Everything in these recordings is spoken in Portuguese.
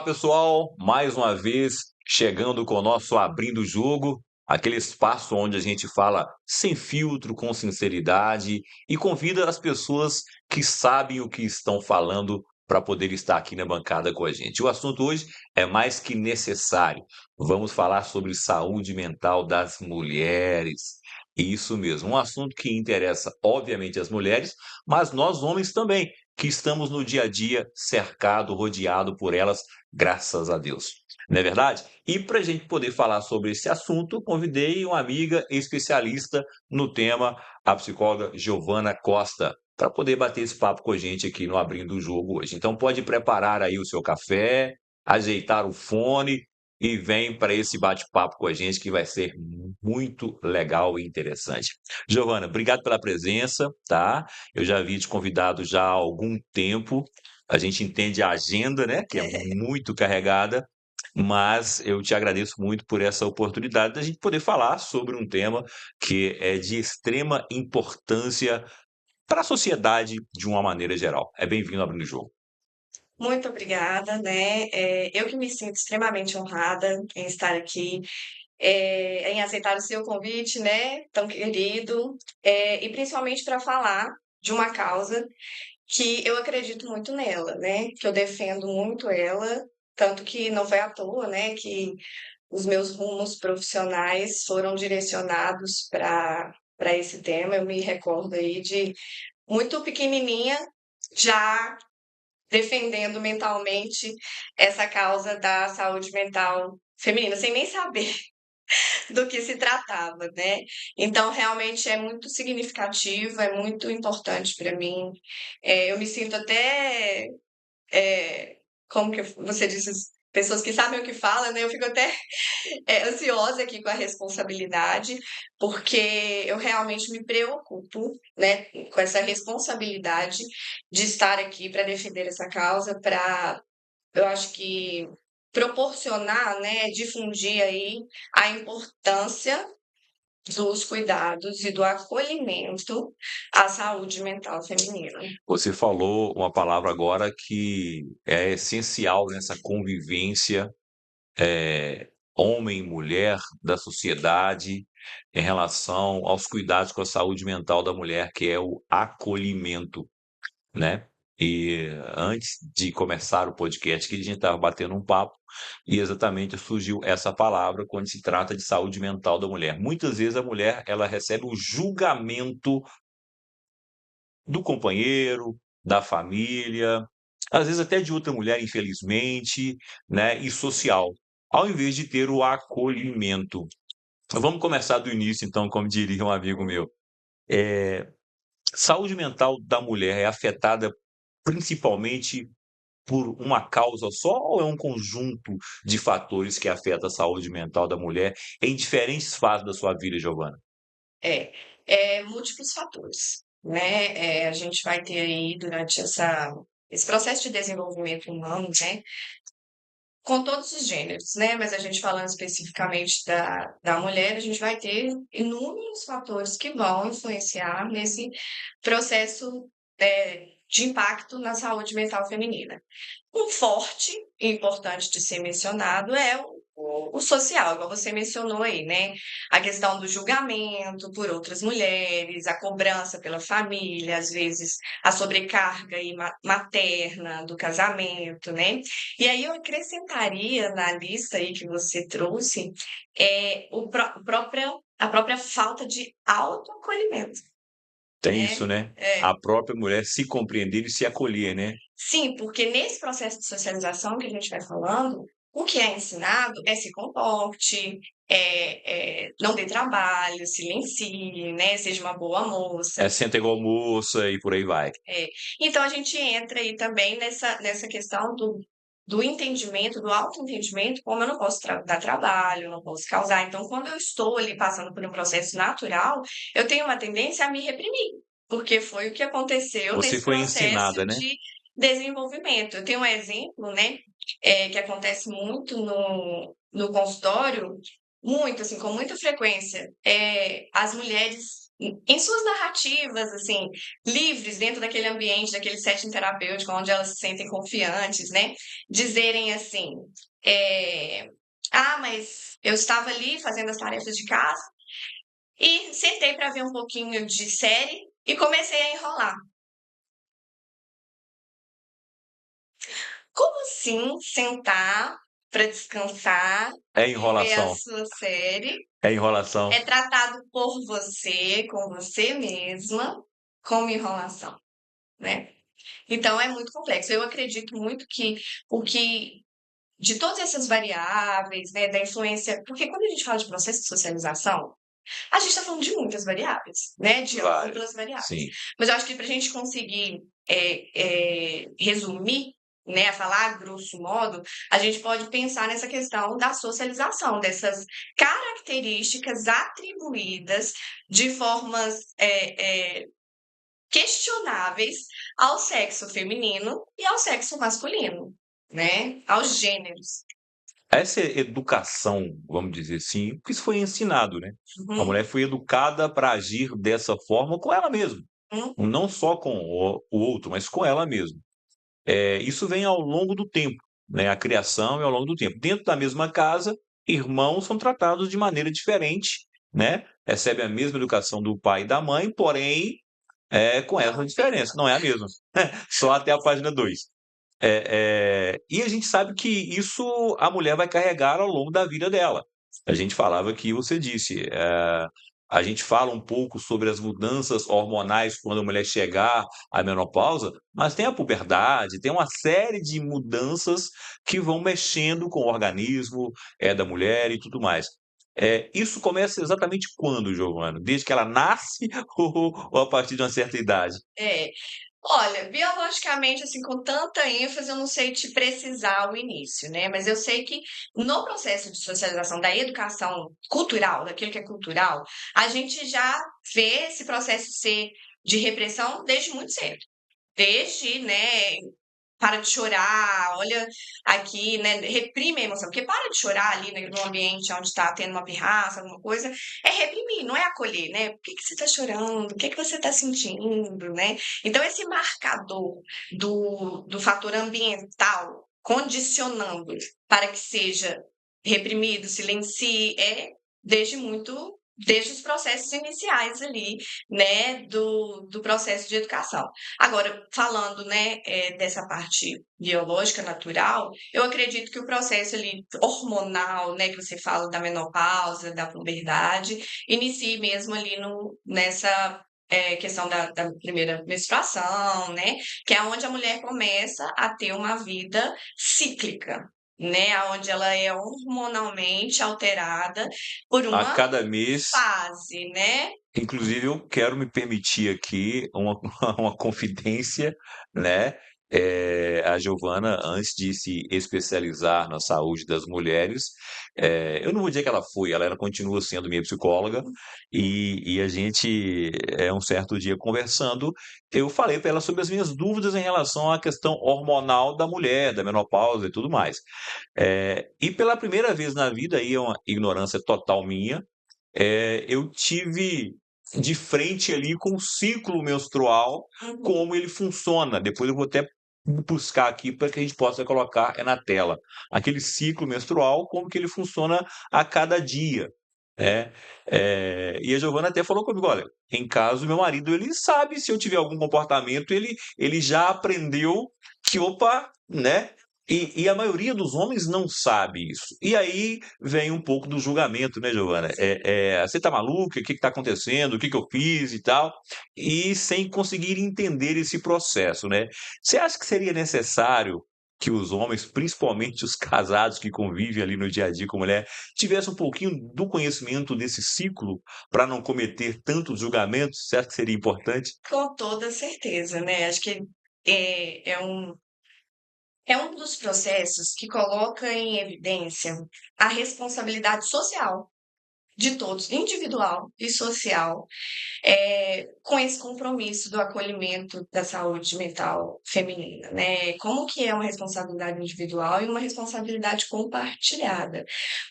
pessoal, mais uma vez chegando com o nosso Abrindo o Jogo, aquele espaço onde a gente fala sem filtro, com sinceridade e convida as pessoas que sabem o que estão falando para poder estar aqui na bancada com a gente. O assunto hoje é mais que necessário. Vamos falar sobre saúde mental das mulheres. Isso mesmo, um assunto que interessa, obviamente, as mulheres, mas nós homens também, que estamos no dia a dia cercado, rodeado por elas, graças a Deus. Não é verdade? E para a gente poder falar sobre esse assunto, convidei uma amiga especialista no tema, a psicóloga Giovana Costa, para poder bater esse papo com a gente aqui no Abrindo o Jogo hoje. Então pode preparar aí o seu café, ajeitar o fone e vem para esse bate-papo com a gente que vai ser muito legal e interessante. Giovana, obrigado pela presença, tá? Eu já havia te convidado já há algum tempo. A gente entende a agenda, né, que é muito carregada, mas eu te agradeço muito por essa oportunidade da gente poder falar sobre um tema que é de extrema importância para a sociedade de uma maneira geral. É bem-vindo ao Abrindo o Jogo. Muito obrigada, né? Eu que me sinto extremamente honrada em estar aqui, em aceitar o seu convite, né? Tão querido, e principalmente para falar de uma causa que eu acredito muito nela, né? Que eu defendo muito ela, tanto que não foi à toa, né? Que os meus rumos profissionais foram direcionados para esse tema. Eu me recordo aí de muito pequenininha já defendendo mentalmente essa causa da saúde mental feminina, sem nem saber do que se tratava, né? Então, realmente é muito significativo, é muito importante para mim. Eu me sinto até, como que você disse, pessoas que sabem o que falam, né? Eu fico até ansiosa aqui com a responsabilidade, porque eu realmente me preocupo, né, com essa responsabilidade de estar aqui para defender essa causa, para, eu acho que proporcionar, né, difundir aí a importância dos cuidados e do acolhimento à saúde mental feminina. Você falou uma palavra agora que é essencial nessa convivência homem e mulher da sociedade em relação aos cuidados com a saúde mental da mulher, que é o acolhimento, né? E antes de começar o podcast, que a gente estava batendo um papo, e exatamente surgiu essa palavra quando se trata de saúde mental da mulher. Muitas vezes a mulher ela recebe o julgamento do companheiro, da família, às vezes até de outra mulher, infelizmente, né, e social, ao invés de ter o acolhimento. Vamos começar do início, então, como diria um amigo meu. Saúde mental da mulher é afetada principalmente por uma causa só ou é um conjunto de fatores que afeta a saúde mental da mulher em diferentes fases da sua vida, Giovana? É, múltiplos fatores, né? A gente vai ter aí durante esse processo de desenvolvimento humano, né? Com todos os gêneros, né? Mas a gente falando especificamente da mulher, a gente vai ter inúmeros fatores que vão influenciar nesse processo, de impacto na saúde mental feminina. Um forte e importante de ser mencionado é o social, igual você mencionou aí, né? A questão do julgamento por outras mulheres, a cobrança pela família, às vezes a sobrecarga aí materna do casamento, né? E aí eu acrescentaria na lista aí que você trouxe a própria falta de autoacolhimento, Tem isso, né? né? A própria mulher se compreender e se acolher, né? Sim, porque nesse processo de socialização que a gente vai falando, o que é ensinado é se comporte, não dê trabalho, silencie, né? Seja uma boa É moça. senta igual moça e por aí vai. É. Então a gente entra aí também nessa questão do entendimento, do autoentendimento, como eu não posso dar trabalho, não posso causar. Então, quando eu estou ali passando por um processo natural, eu tenho uma tendência a me reprimir, porque foi o que aconteceu Você nesse foi processo ensinada, né? de desenvolvimento. Eu tenho um exemplo, né, que acontece muito no consultório, muito, assim, com muita frequência, as mulheres, em suas narrativas, assim, livres dentro daquele ambiente, daquele setting terapêutico, onde elas se sentem confiantes, né? Dizerem assim, é, ah, mas eu estava ali fazendo as tarefas de casa e sentei para ver um pouquinho de série e comecei a enrolar. Como assim sentar para descansar É e ver a enrolação, sua série? é enrolação. É tratado por você, com você mesma, como enrolação, né? Então é muito complexo. Eu acredito muito que o que de todas essas variáveis, né, da influência, porque quando a gente fala de processo de socialização, a gente está falando de muitas variáveis, né, de Vários. amplas variáveis. Sim. Mas eu acho que para a gente conseguir resumir, né, a falar grosso modo, a gente pode pensar nessa questão da socialização, dessas características atribuídas de formas questionáveis ao sexo feminino e ao sexo masculino, né, aos gêneros. Essa educação, vamos dizer assim, porque isso foi ensinado, né. A Uhum, mulher foi educada para agir dessa forma com ela mesma, uhum, não só com o outro, mas com ela mesma. Isso vem ao longo do tempo, né, a criação é ao longo do tempo. Dentro da mesma casa, irmãos são tratados de maneira diferente, né, recebem a mesma educação do pai e da mãe, porém, com essa diferença, não é a mesma. Só até a página 2. E a gente sabe que isso a mulher vai carregar ao longo da vida dela. A gente falava que você disse, a gente fala um pouco sobre as mudanças hormonais quando a mulher chegar à menopausa, mas tem a puberdade, tem uma série de mudanças que vão mexendo com o organismo, da mulher e tudo mais. Isso começa exatamente quando, Giovana? Desde que ela nasce ou a partir de uma certa idade? é. Olha, biologicamente, assim, com tanta ênfase, eu não sei te precisar o início, né? Mas eu sei que no processo de socialização da educação cultural, daquilo que é cultural, a gente já vê esse processo ser de repressão desde muito cedo. Desde, né, para de chorar, olha aqui, né, reprime a emoção, porque para de chorar ali no ambiente onde está tendo uma pirraça, alguma coisa, é reprimir, não é acolher, né? Por que que você está chorando? O que que você está sentindo, né? Então, esse marcador do fator ambiental condicionando para que seja reprimido, silencie, desde os processos iniciais ali, né, do processo de educação. Agora, falando, né, dessa parte biológica, natural, eu acredito que o processo ali hormonal, né, que você fala da menopausa, da puberdade, inicie mesmo ali nessa questão da primeira menstruação, né, que é onde a mulher começa a ter uma vida cíclica, né, onde ela é hormonalmente alterada por A uma cada mês. fase, né? Inclusive, eu quero me permitir aqui uma uma confidência, né, a Giovana, antes de se especializar na saúde das mulheres, eu não vou dizer que ela continua sendo minha psicóloga, e a gente, um certo dia conversando, eu falei para ela sobre as minhas dúvidas em relação à questão hormonal da mulher, da menopausa e tudo mais. E pela primeira vez na vida, aí é uma ignorância total minha, eu tive de frente ali com o ciclo menstrual, Uhum. como ele funciona. Depois eu vou até buscar aqui para que a gente possa colocar na tela. Aquele ciclo menstrual, como que ele funciona a cada dia. Né? E a Giovana até falou comigo, olha, em casa meu marido ele sabe se eu tiver algum comportamento, ele já aprendeu que, opa, né? E a maioria dos homens não sabe isso. E aí vem um pouco do julgamento, né, Giovana? Você tá maluca? O que que tá acontecendo? O que que eu fiz e tal? E sem conseguir entender esse processo, né? Você acha que seria necessário que os homens, principalmente os casados que convivem ali no dia a dia com a mulher, tivessem um pouquinho do conhecimento desse ciclo para não cometer tantos julgamentos? Você acha que seria importante? Com toda certeza, né? Acho que é um dos processos que coloca em evidência a responsabilidade social, de todos, individual e social, com esse compromisso do acolhimento da saúde mental feminina, né? Como que é uma responsabilidade individual e uma responsabilidade compartilhada.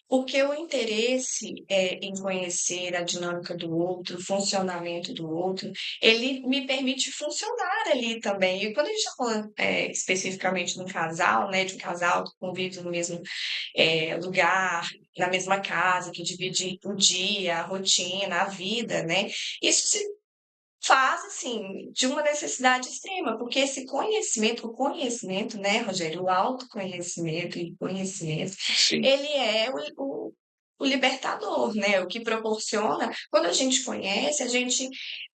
Porque o interesse em conhecer a dinâmica do outro, o funcionamento do outro, ele me permite funcionar ali também. E quando a gente está falando especificamente de um casal, né, de um casal que convive no mesmo lugar, na mesma casa, que divide o dia, a rotina, a vida, né? Isso se faz, assim, de uma necessidade extrema, porque esse conhecimento, o conhecimento, né, Rogério, o autoconhecimento e conhecimento, Sim. ele é o libertador, né? O que proporciona, quando a gente conhece, a gente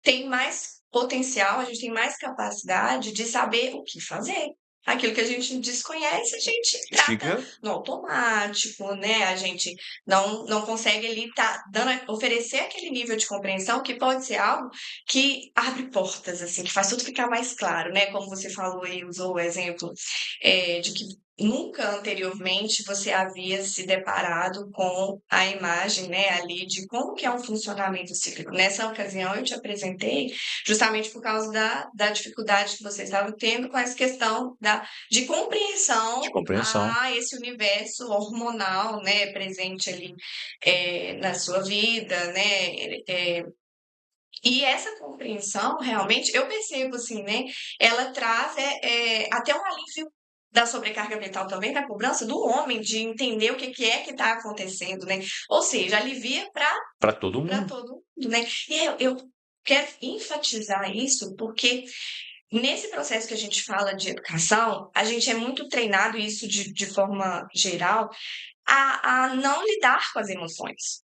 tem mais potencial, a gente tem mais capacidade de saber o que fazer. Aquilo que a gente desconhece, a gente trata Fica no automático, né? A gente não consegue ali tá dando, oferecer aquele nível de compreensão que pode ser algo que abre portas, assim, que faz tudo ficar mais claro, né? Como você falou e usou o exemplo de que nunca anteriormente você havia se deparado com a imagem, né, ali de como que é um funcionamento cíclico. Nessa ocasião eu te apresentei justamente por causa da dificuldade que você estava tendo com essa questão de de compreensão compreensão. a esse universo hormonal, né, presente ali na sua vida, né, e essa compreensão, realmente, eu percebo assim, né? Ela traz até um alívio da sobrecarga mental também, da cobrança do homem, de entender o que é que está acontecendo, né? Ou seja, alivia Para todo para mundo. todo mundo, né? E eu quero enfatizar isso porque nesse processo que a gente fala de educação, a gente é muito treinado, isso de forma geral, a não lidar com as emoções.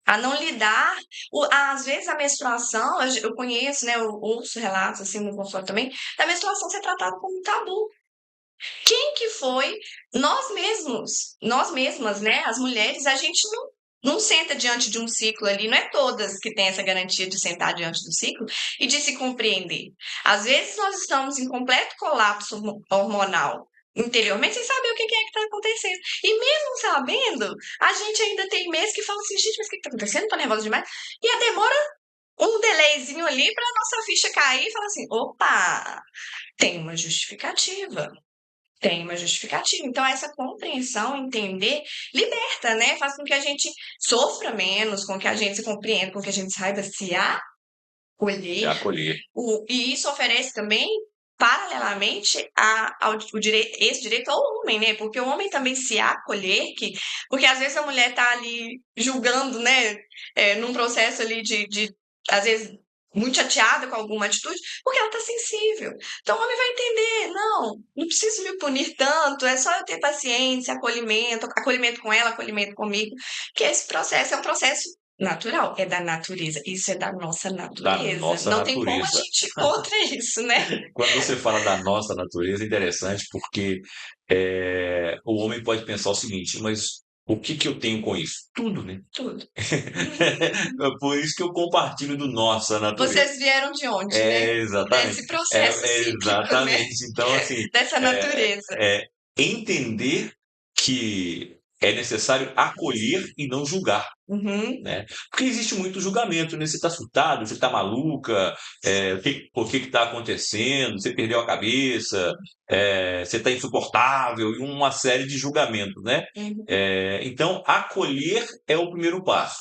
A não lidar, às vezes a menstruação, eu conheço, né, eu ouço relatos assim no consultório também, da menstruação ser tratada como um tabu. Quem que foi? Nós mesmas, né, as mulheres, a gente não senta diante de um ciclo ali, não é todas que têm essa garantia de sentar diante do ciclo e de se compreender. Às vezes nós estamos em completo colapso hormonal interiormente, sem saber o que é que está acontecendo. E mesmo sabendo, a gente ainda tem meses que falam assim, gente, mas o que está acontecendo? Tô nervosa demais. E a demora um delayzinho ali para nossa ficha cair e falar assim, opa, tem uma justificativa. Tem uma justificativa. Então, essa compreensão, entender, liberta, né? Faz com que a gente sofra menos, com que a gente se compreenda, com que a gente saiba se Se acolher. acolher. E isso oferece também, paralelamente, esse direito ao homem, né? Porque o homem também se acolher, porque às vezes a mulher tá ali julgando, né? Num processo ali às vezes, muito chateada com alguma atitude, porque ela tá sensível. Então o homem vai entender, não preciso me punir tanto, é só eu ter paciência, acolhimento com ela, acolhimento comigo, que esse processo é um processo natural, é da natureza. Isso é da nossa Da natureza. nossa Não tem como a natureza. gente ir contra isso, né? Quando você fala da nossa natureza, é interessante porque o homem pode pensar o seguinte, mas o que que eu tenho com isso? Tudo, né? Tudo. É por isso que eu compartilho do nossa natureza. Vocês vieram de onde, né? É, exatamente. Desse processo cíclico, né? Exatamente. Então, assim, Dessa é, natureza. entender que é necessário acolher e não julgar. Uhum. Né? Porque existe muito julgamento, né? Você está surtado, você está maluca, o que está acontecendo, você perdeu a cabeça, você está insuportável, e uma série de julgamentos, né? Uhum. Então, acolher é o primeiro passo,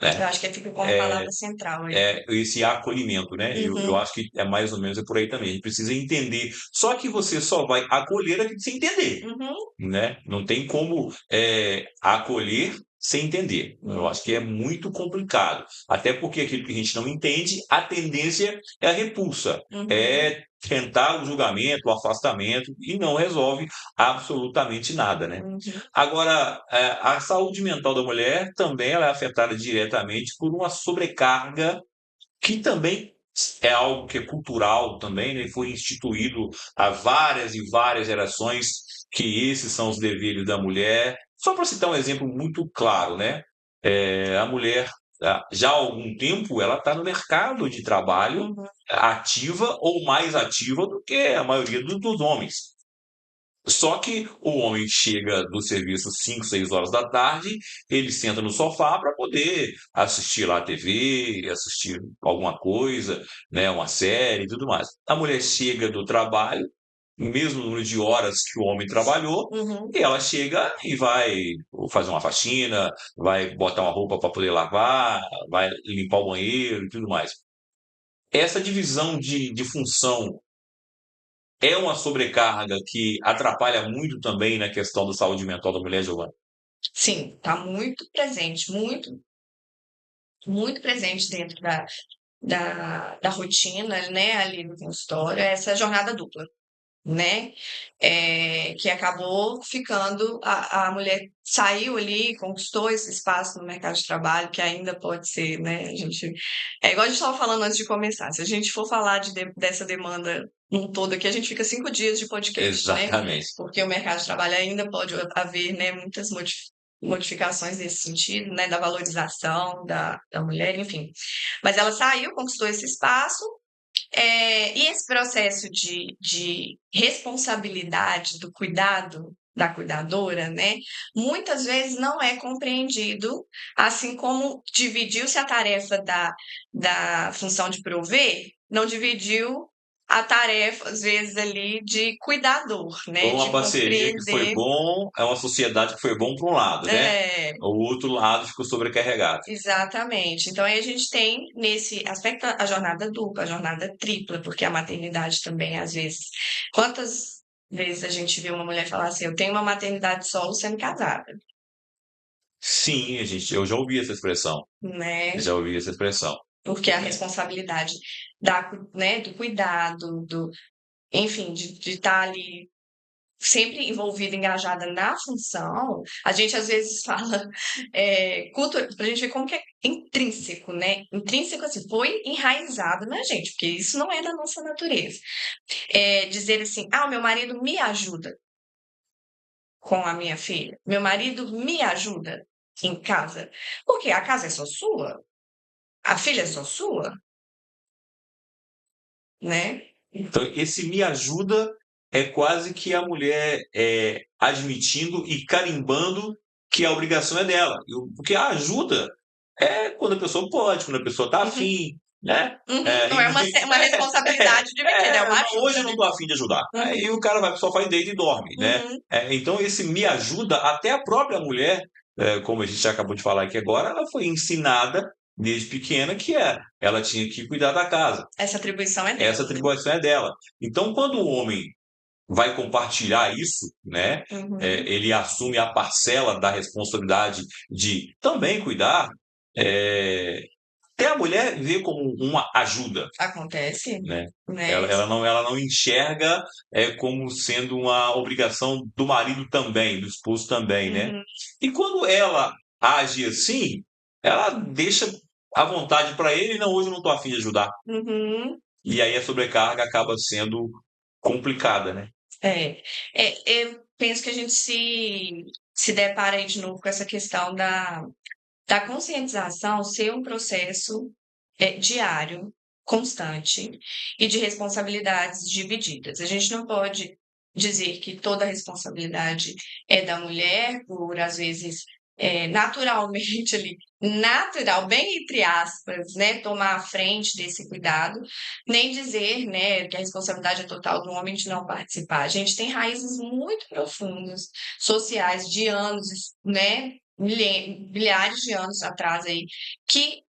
Eu né? acho que fica como palavra central aí. Esse acolhimento, né? Eu Uhum. acho que é mais ou menos por aí também. A gente precisa entender. Só que você só vai acolher aquilo que você entender, Uhum. né? Não tem como acolher sem entender. Eu acho que é Uhum. muito complicado. Até porque aquilo que a gente não entende, a tendência é a repulsa, Uhum. é tentar o julgamento, o afastamento, e não resolve absolutamente nada, né? Uhum. Agora, a saúde mental da mulher também ela é afetada diretamente por uma sobrecarga que também é algo que é cultural também, né? Foi instituído há várias e várias gerações que esses são os deveres da mulher. Só para citar um exemplo muito claro, né? A mulher, já há algum tempo, ela está no mercado de trabalho Uhum. ativa ou mais ativa do que a maioria dos homens. Só que o homem chega do serviço 5, 6 horas da tarde, ele senta no sofá para poder assistir lá a TV, assistir alguma coisa, né, uma série e tudo mais. A mulher chega do trabalho, o mesmo número de horas que o homem trabalhou, Uhum. e ela chega e vai fazer uma faxina, vai botar uma roupa para poder lavar, vai limpar o banheiro e tudo mais. Essa divisão de função é uma sobrecarga que atrapalha muito também na questão da saúde mental da mulher, Giovana? Sim, está muito presente, muito, muito presente dentro da rotina, né, ali no consultório, essa jornada dupla, né? Que acabou ficando, a mulher saiu ali, conquistou esse espaço no mercado de trabalho, que ainda pode ser, né? É igual a gente estava falando antes de começar, se a gente for falar dessa demanda num todo aqui, a gente fica 5 dias de podcast, né? Exatamente. Porque o mercado de trabalho ainda pode haver, né, muitas modificações nesse sentido, né, da valorização da mulher, enfim. Mas ela saiu, conquistou esse espaço, e esse processo de responsabilidade do cuidado da cuidadora, né, muitas vezes não é compreendido, assim como dividiu-se a tarefa da função de prover, não dividiu a tarefa, às vezes, ali de cuidador, Foi né, uma de parceria que foi compreender. bom, é uma sociedade que foi bom para um lado, né? É, O outro lado ficou sobrecarregado. exatamente. Então, aí a gente tem nesse aspecto a jornada dupla, a jornada tripla, porque a maternidade também, às vezes. Quantas vezes a gente vê uma mulher falar assim: eu tenho uma maternidade solo sendo casada, Sim, eu já ouvi essa expressão. né? Já ouvi essa expressão. Porque a responsabilidade né, do cuidado, enfim, de estar ali sempre envolvida, engajada na função, a gente às vezes fala cultura, para a gente ver como que é intrínseco, né? Intrínseco assim, foi enraizado na gente, porque isso não é da nossa natureza. Dizer assim, o meu marido me ajuda com a minha filha, meu marido me ajuda em casa, porque a casa é só sua, a filha é só sua, né? Então, esse me ajuda é quase que a mulher admitindo e carimbando que a obrigação é dela. Porque a ajuda é quando a pessoa pode, quando a pessoa está Uhum, afim, né? uhum. Não é uma responsabilidade dividida, é uma Não, hoje ajuda, eu não né? estou afim de ajudar. Aí o Uhum, cara vai para o sofá e deita e dorme, né? uhum. Então, esse me ajuda, até a própria mulher, como a gente já acabou de falar aqui agora, ela foi ensinada desde pequena que ela tinha que cuidar da casa. Essa atribuição é Essa dela, né? atribuição é dela. Então, quando o homem vai compartilhar isso, né, Uhum. ele assume a parcela da responsabilidade de também cuidar, é, até a mulher vê como uma ajuda, Acontece, né? Ela, né? ela não enxerga como sendo uma obrigação do marido também, do esposo também, né? Uhum, E quando ela age assim, ela deixa à vontade para ele, não, hoje eu não estou afim de ajudar. uhum. E aí a sobrecarga acaba sendo complicada, né? É, eu penso que a gente se depara aí de novo com essa questão da conscientização ser um processo diário, constante e de responsabilidades divididas. A gente não pode dizer que toda a responsabilidade é da mulher, por às vezes naturalmente ali, natural, bem entre aspas, né, tomar a frente desse cuidado, nem dizer, né, que a responsabilidade é total do homem de não participar. A gente tem raízes muito profundas, sociais, de anos, né, milhares de anos atrás aí, que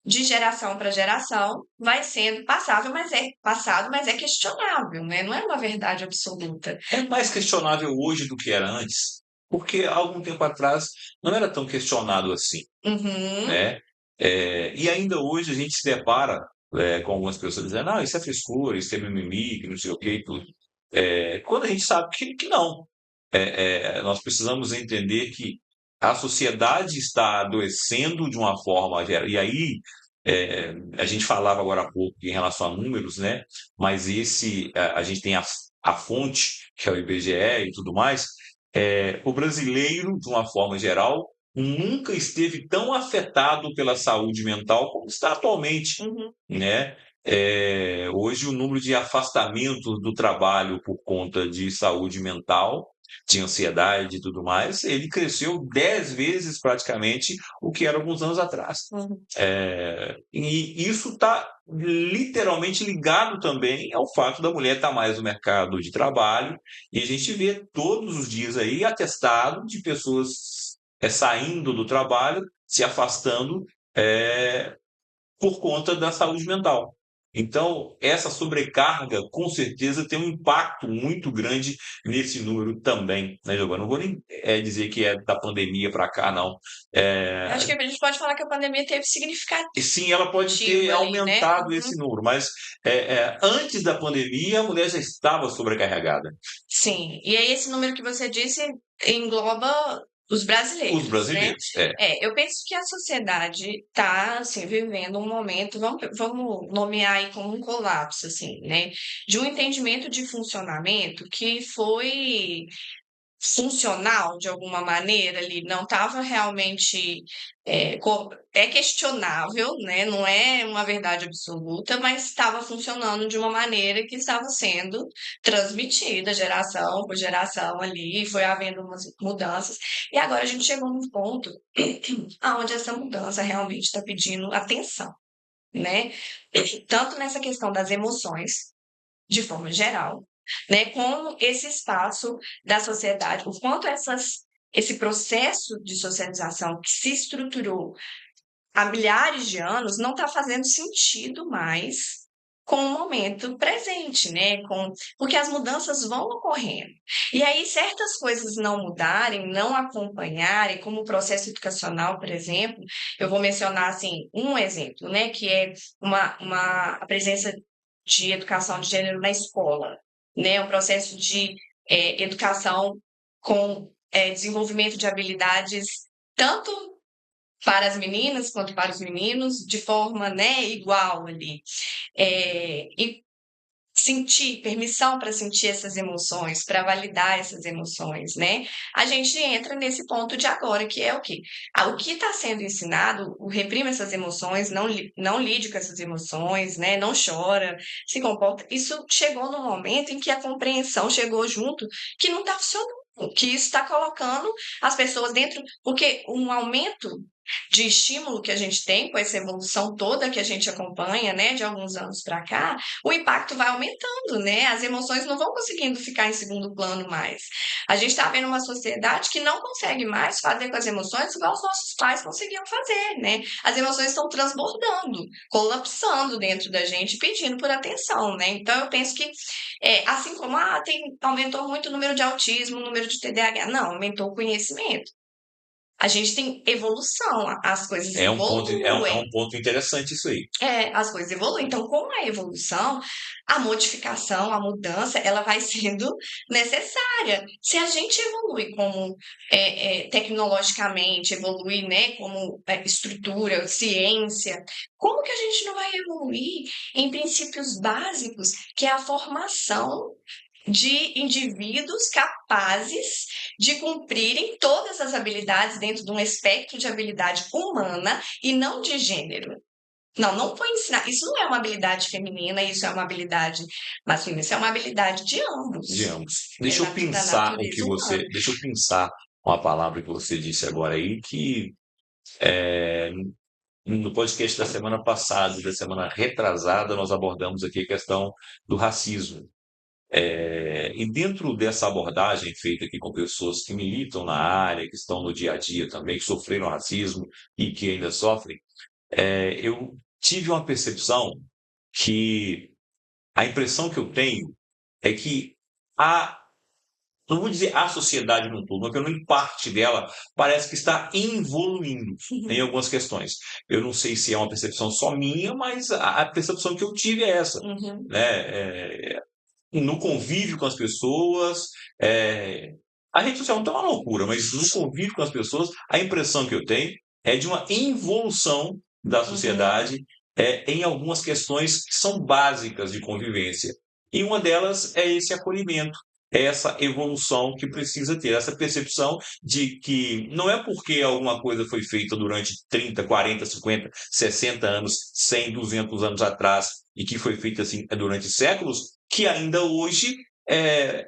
de geração para geração vai sendo passável, mas é passado, mas é questionável, né? Não é uma verdade absoluta. É mais questionável hoje do que era antes, porque há algum tempo atrás não era tão questionado assim, Uhum, né? E ainda hoje a gente se depara com algumas pessoas dizendo, isso é frescura, isso é mimimi, que não sei o que e tudo. Quando a gente sabe que não. Nós precisamos entender que a sociedade está adoecendo de uma forma geral. E aí, a gente falava agora há pouco em relação a números, né? Mas a gente tem a fonte, que é o IBGE e tudo mais. O brasileiro, de uma forma geral, nunca esteve tão afetado pela saúde mental como está atualmente, uhum. né? Hoje o número de afastamentos do trabalho por conta de saúde mental, de ansiedade e tudo mais, ele cresceu 10 vezes praticamente o que era alguns anos atrás. Uhum. E isso está literalmente ligado também ao fato da mulher estar mais no mercado de trabalho, e a gente vê todos os dias aí atestado de pessoas saindo do trabalho, se afastando, é, por conta da saúde mental. Então, essa sobrecarga, com certeza, tem um impacto muito grande nesse número também, né, Giovana? Não vou nem dizer que é da pandemia para cá, não. Eu acho que a gente pode falar que a pandemia teve significativo E sim, ela pode ter ali, né? aumentado Uhum. esse número, mas antes da pandemia, a mulher já estava sobrecarregada. Sim, e aí esse número que você disse engloba os Os brasileiros, né? brasileiros, é. Eu penso que a sociedade está assim, vivendo um momento, vamos nomear aí como um colapso, assim, né? De um entendimento de funcionamento que foi funcional de alguma maneira ali, não estava realmente é questionável, né? Não é uma verdade absoluta, mas estava funcionando de uma maneira que estava sendo transmitida geração por geração ali, foi havendo umas mudanças, e agora a gente chegou num ponto onde essa mudança realmente está pedindo atenção, né? Tanto nessa questão das emoções, de forma geral, né, como esse espaço da sociedade, o quanto esse processo de socialização que se estruturou há milhares de anos não está fazendo sentido mais com o momento presente, né? Porque as mudanças vão ocorrendo. E aí, certas coisas não mudarem, não acompanharem, como o processo educacional, por exemplo, eu vou mencionar assim, um exemplo, né? Que é a presença de educação de gênero na escola, né? Um processo de educação com desenvolvimento de habilidades tanto para as meninas quanto para os meninos, de forma, né, igual ali. E sentir, permissão para sentir essas emoções, para validar essas emoções, né? A gente entra nesse ponto de agora, que é o quê? O que está sendo ensinado, o reprime essas emoções, não lide com essas emoções, né? Não chora, se comporta. Isso chegou no momento em que a compreensão chegou junto, que não está funcionando. Que isso está colocando as pessoas dentro, porque um aumento de estímulo que a gente tem com essa evolução toda que a gente acompanha, né, de alguns anos para cá, o impacto vai aumentando, né? As emoções não vão conseguindo ficar em segundo plano mais. A gente está vendo uma sociedade que não consegue mais fazer com as emoções igual os nossos pais conseguiam fazer, né? As emoções estão transbordando, colapsando dentro da gente, pedindo por atenção, né? Então eu penso que assim como aumentou muito o número de autismo, o número de TDAH, não, aumentou o conhecimento. A gente tem evolução, as coisas É evoluem. um ponto interessante isso aí. As coisas evoluem. Então, com a evolução, a modificação, a mudança, ela vai sendo necessária. Se a gente evolui como tecnologicamente, evolui, né, como estrutura, ciência, como que a gente não vai evoluir em princípios básicos, que é a formação de indivíduos capazes de cumprirem todas as habilidades dentro de um espectro de habilidade humana e não de gênero? Não foi ensinar. Isso não é uma habilidade feminina, isso é uma habilidade masculina, isso é uma habilidade de De ambos. ambos. É da natureza humana. Deixa eu pensar uma palavra que você disse agora aí, que é, no podcast da semana passada, da semana retrasada, nós abordamos aqui a questão do racismo. E dentro dessa abordagem feita aqui com pessoas que militam na área, que estão no dia a dia também, que sofreram racismo e que ainda sofrem, eu tive uma percepção que a impressão que eu tenho é que a não vou dizer a sociedade no todo, mas pelo menos parte dela parece que está evoluindo em algumas questões. Eu não sei se é uma percepção só minha, mas a percepção que eu tive é essa, Uhum. né? No convívio com as pessoas, a rede social não está uma loucura, mas no convívio com as pessoas, a impressão que eu tenho é de uma evolução da Uhum. sociedade em algumas questões que são básicas de convivência. E uma delas é esse acolhimento. essa evolução que precisa ter, essa percepção de que não é porque alguma coisa foi feita durante 30, 40, 50, 60 anos, 100, 200 anos atrás e que foi feita assim durante séculos, que ainda hoje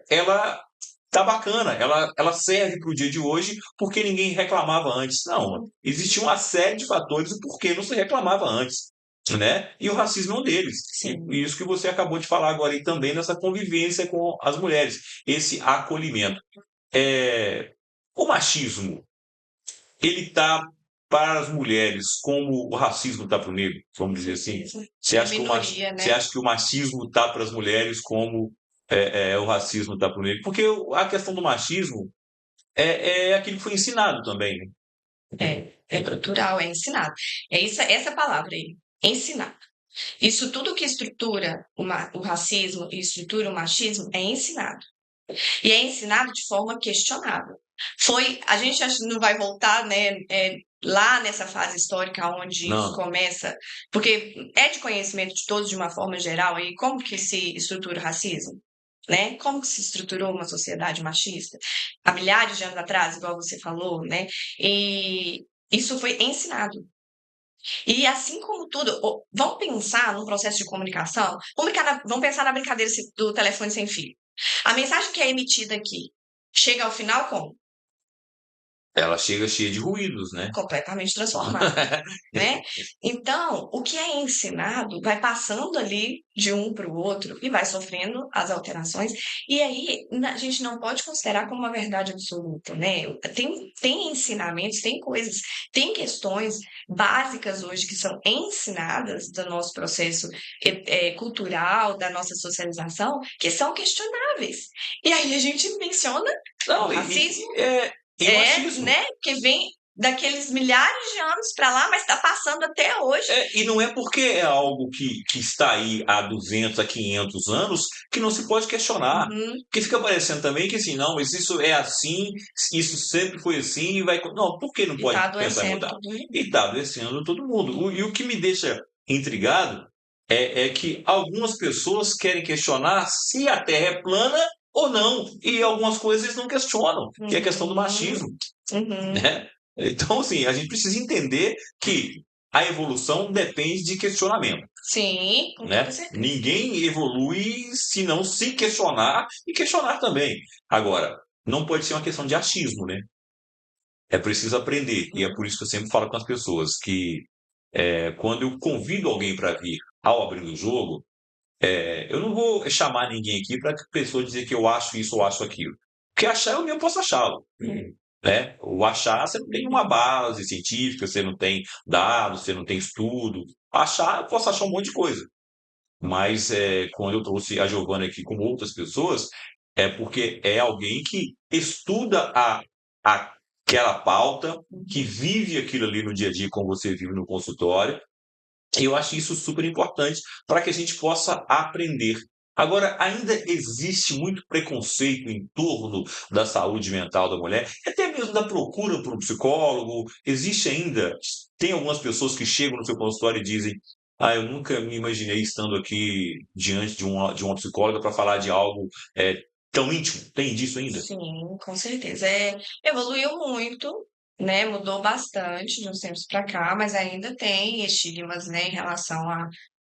ela tá bacana, ela serve para o dia de hoje porque ninguém reclamava antes. Não, existia uma série de fatores do porquê não se reclamava antes, né? E o racismo é um deles. Sim. E isso que você acabou de falar agora e também nessa convivência com as mulheres, esse acolhimento. O machismo, ele tá para as mulheres como o racismo está para o negro, vamos dizer assim. É minoria, Você né? acha que o machismo está para as mulheres como o racismo está para o negro? Porque a questão do machismo é aquilo que foi ensinado também, né? É cultural, é ensinado. É isso, essa palavra aí, ensinar. Isso tudo que estrutura o racismo e estrutura o machismo é ensinado. E é ensinado de forma questionável. A gente acha que não vai voltar, né, lá nessa fase histórica onde isso Não, começa, porque é de conhecimento de todos de uma forma geral, e como que se estrutura o racismo? Né? Como que se estruturou uma sociedade machista? Há milhares de anos atrás, igual você falou, né? E isso foi ensinado. E assim como tudo, vamos pensar num processo de comunicação, vamos pensar na brincadeira do telefone sem fio. A mensagem que é emitida aqui chega ao final como? ela chega cheia de ruídos, né? Completamente transformada, né? Então, o que é ensinado vai passando ali de um para o outro e vai sofrendo as alterações. E aí a gente não pode considerar como uma verdade absoluta, né? Tem ensinamentos, tem coisas, tem questões básicas hoje que são ensinadas do nosso processo cultural, da nossa socialização, que são questionáveis. E aí a gente menciona o Não, racismo, e o machismo. né? Que vem daqueles milhares de anos para lá, mas está passando até hoje. E não é porque é algo que está aí há 200, há 500 anos que não se pode questionar. Uhum. Porque fica parecendo também que assim, não, mas isso é assim, isso sempre foi assim e vai. Não, por que não E está pode pensar em adoecendo mudar? todo mundo. E está adoecendo todo mundo. E o que me deixa intrigado é que algumas pessoas querem questionar se a Terra é plana ou não. E algumas coisas eles não questionam, que é a questão do Uhum. machismo, Uhum. né? Então, assim, a gente precisa entender que a evolução depende de questionamento, Sim, com toda né? certeza. Ninguém evolui se não se questionar e questionar também. Agora, não pode ser uma questão de achismo, né? É preciso aprender. E é por isso que eu sempre falo com as pessoas que quando eu convido alguém para vir ao abrir o jogo, eu não vou chamar ninguém aqui para a pessoa dizer que eu acho isso ou acho aquilo. Porque achar eu mesmo posso achá-lo. Né? O achar, você não tem uma base científica, você não tem dados, você não tem estudo. Achar, eu posso achar um monte de coisa. Mas quando eu trouxe a Giovana aqui com outras pessoas, é porque é alguém que estuda aquela pauta, que vive aquilo ali no dia a dia, como você vive no consultório, e eu acho isso super importante para que a gente possa aprender. Agora, ainda existe muito preconceito em torno da saúde mental da mulher, e até mesmo da procura por um psicólogo. Existe ainda, tem algumas pessoas que chegam no seu consultório e dizem: Ah, eu nunca me imaginei estando aqui diante de uma psicóloga para falar de algo tão íntimo. Tem disso ainda? Sim, com certeza. Evoluiu muito, né? Mudou bastante de uns tempos para cá, mas ainda tem estigmas, né, em relação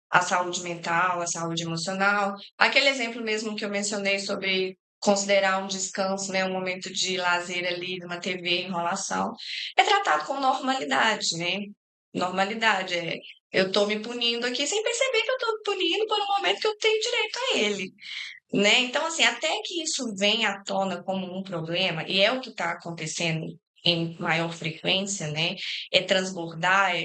à saúde mental, à saúde emocional. Aquele exemplo mesmo que eu mencionei sobre considerar um descanso, né, um momento de lazer ali, numa TV, enrolação, é tratado com normalidade, né? Normalidade. Eu tô me punindo aqui sem perceber que eu tô me punindo por um momento que eu tenho direito a ele. Né? Então, assim, até que isso venha à tona como um problema, e é o que está acontecendo em maior frequência, né? É transbordar,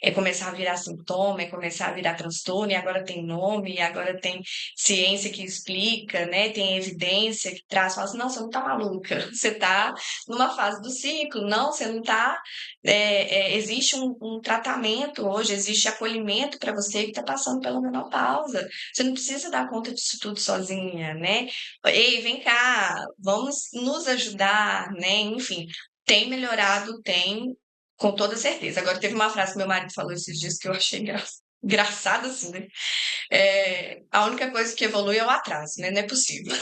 é começar a virar sintoma, é começar a virar transtorno, e agora tem nome, e agora tem ciência que explica, né? Tem evidência que traz, fala assim, não, você não está maluca, você está numa fase do ciclo, não, você não está. Existe um tratamento hoje, existe acolhimento para você que está passando pela menopausa. Você não precisa dar conta disso tudo sozinha, né? Ei, vem cá, vamos nos ajudar, né? Enfim, tem melhorado, tem, com toda certeza. Agora, teve uma frase que meu marido falou esses dias que eu achei engraçado. engraçado assim, né? A única coisa que evolui é o atraso, né? Não é possível.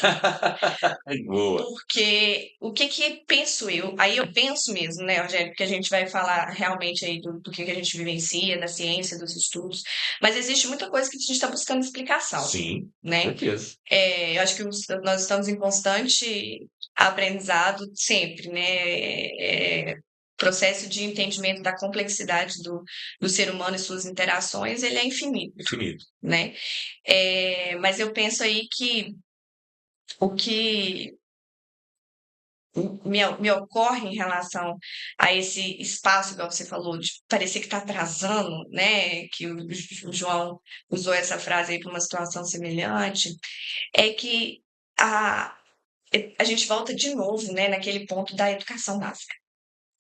Boa. Porque o que que penso eu? Aí eu penso mesmo, né, Rogério? Porque a gente vai falar realmente aí do que a gente vivencia, da ciência, dos estudos. Mas existe muita coisa que a gente está buscando explicação, Sim, com né? certeza. Eu acho que nós estamos em constante aprendizado sempre, né? Processo de entendimento da complexidade do ser humano e suas interações, ele é infinito, Infinito. né? Mas eu penso aí que o que me ocorre em relação a esse espaço, igual você falou, de parecer que está atrasando, né? Que o João usou essa frase aí para uma situação semelhante, é que a, a gente volta de novo, né, naquele ponto da educação básica.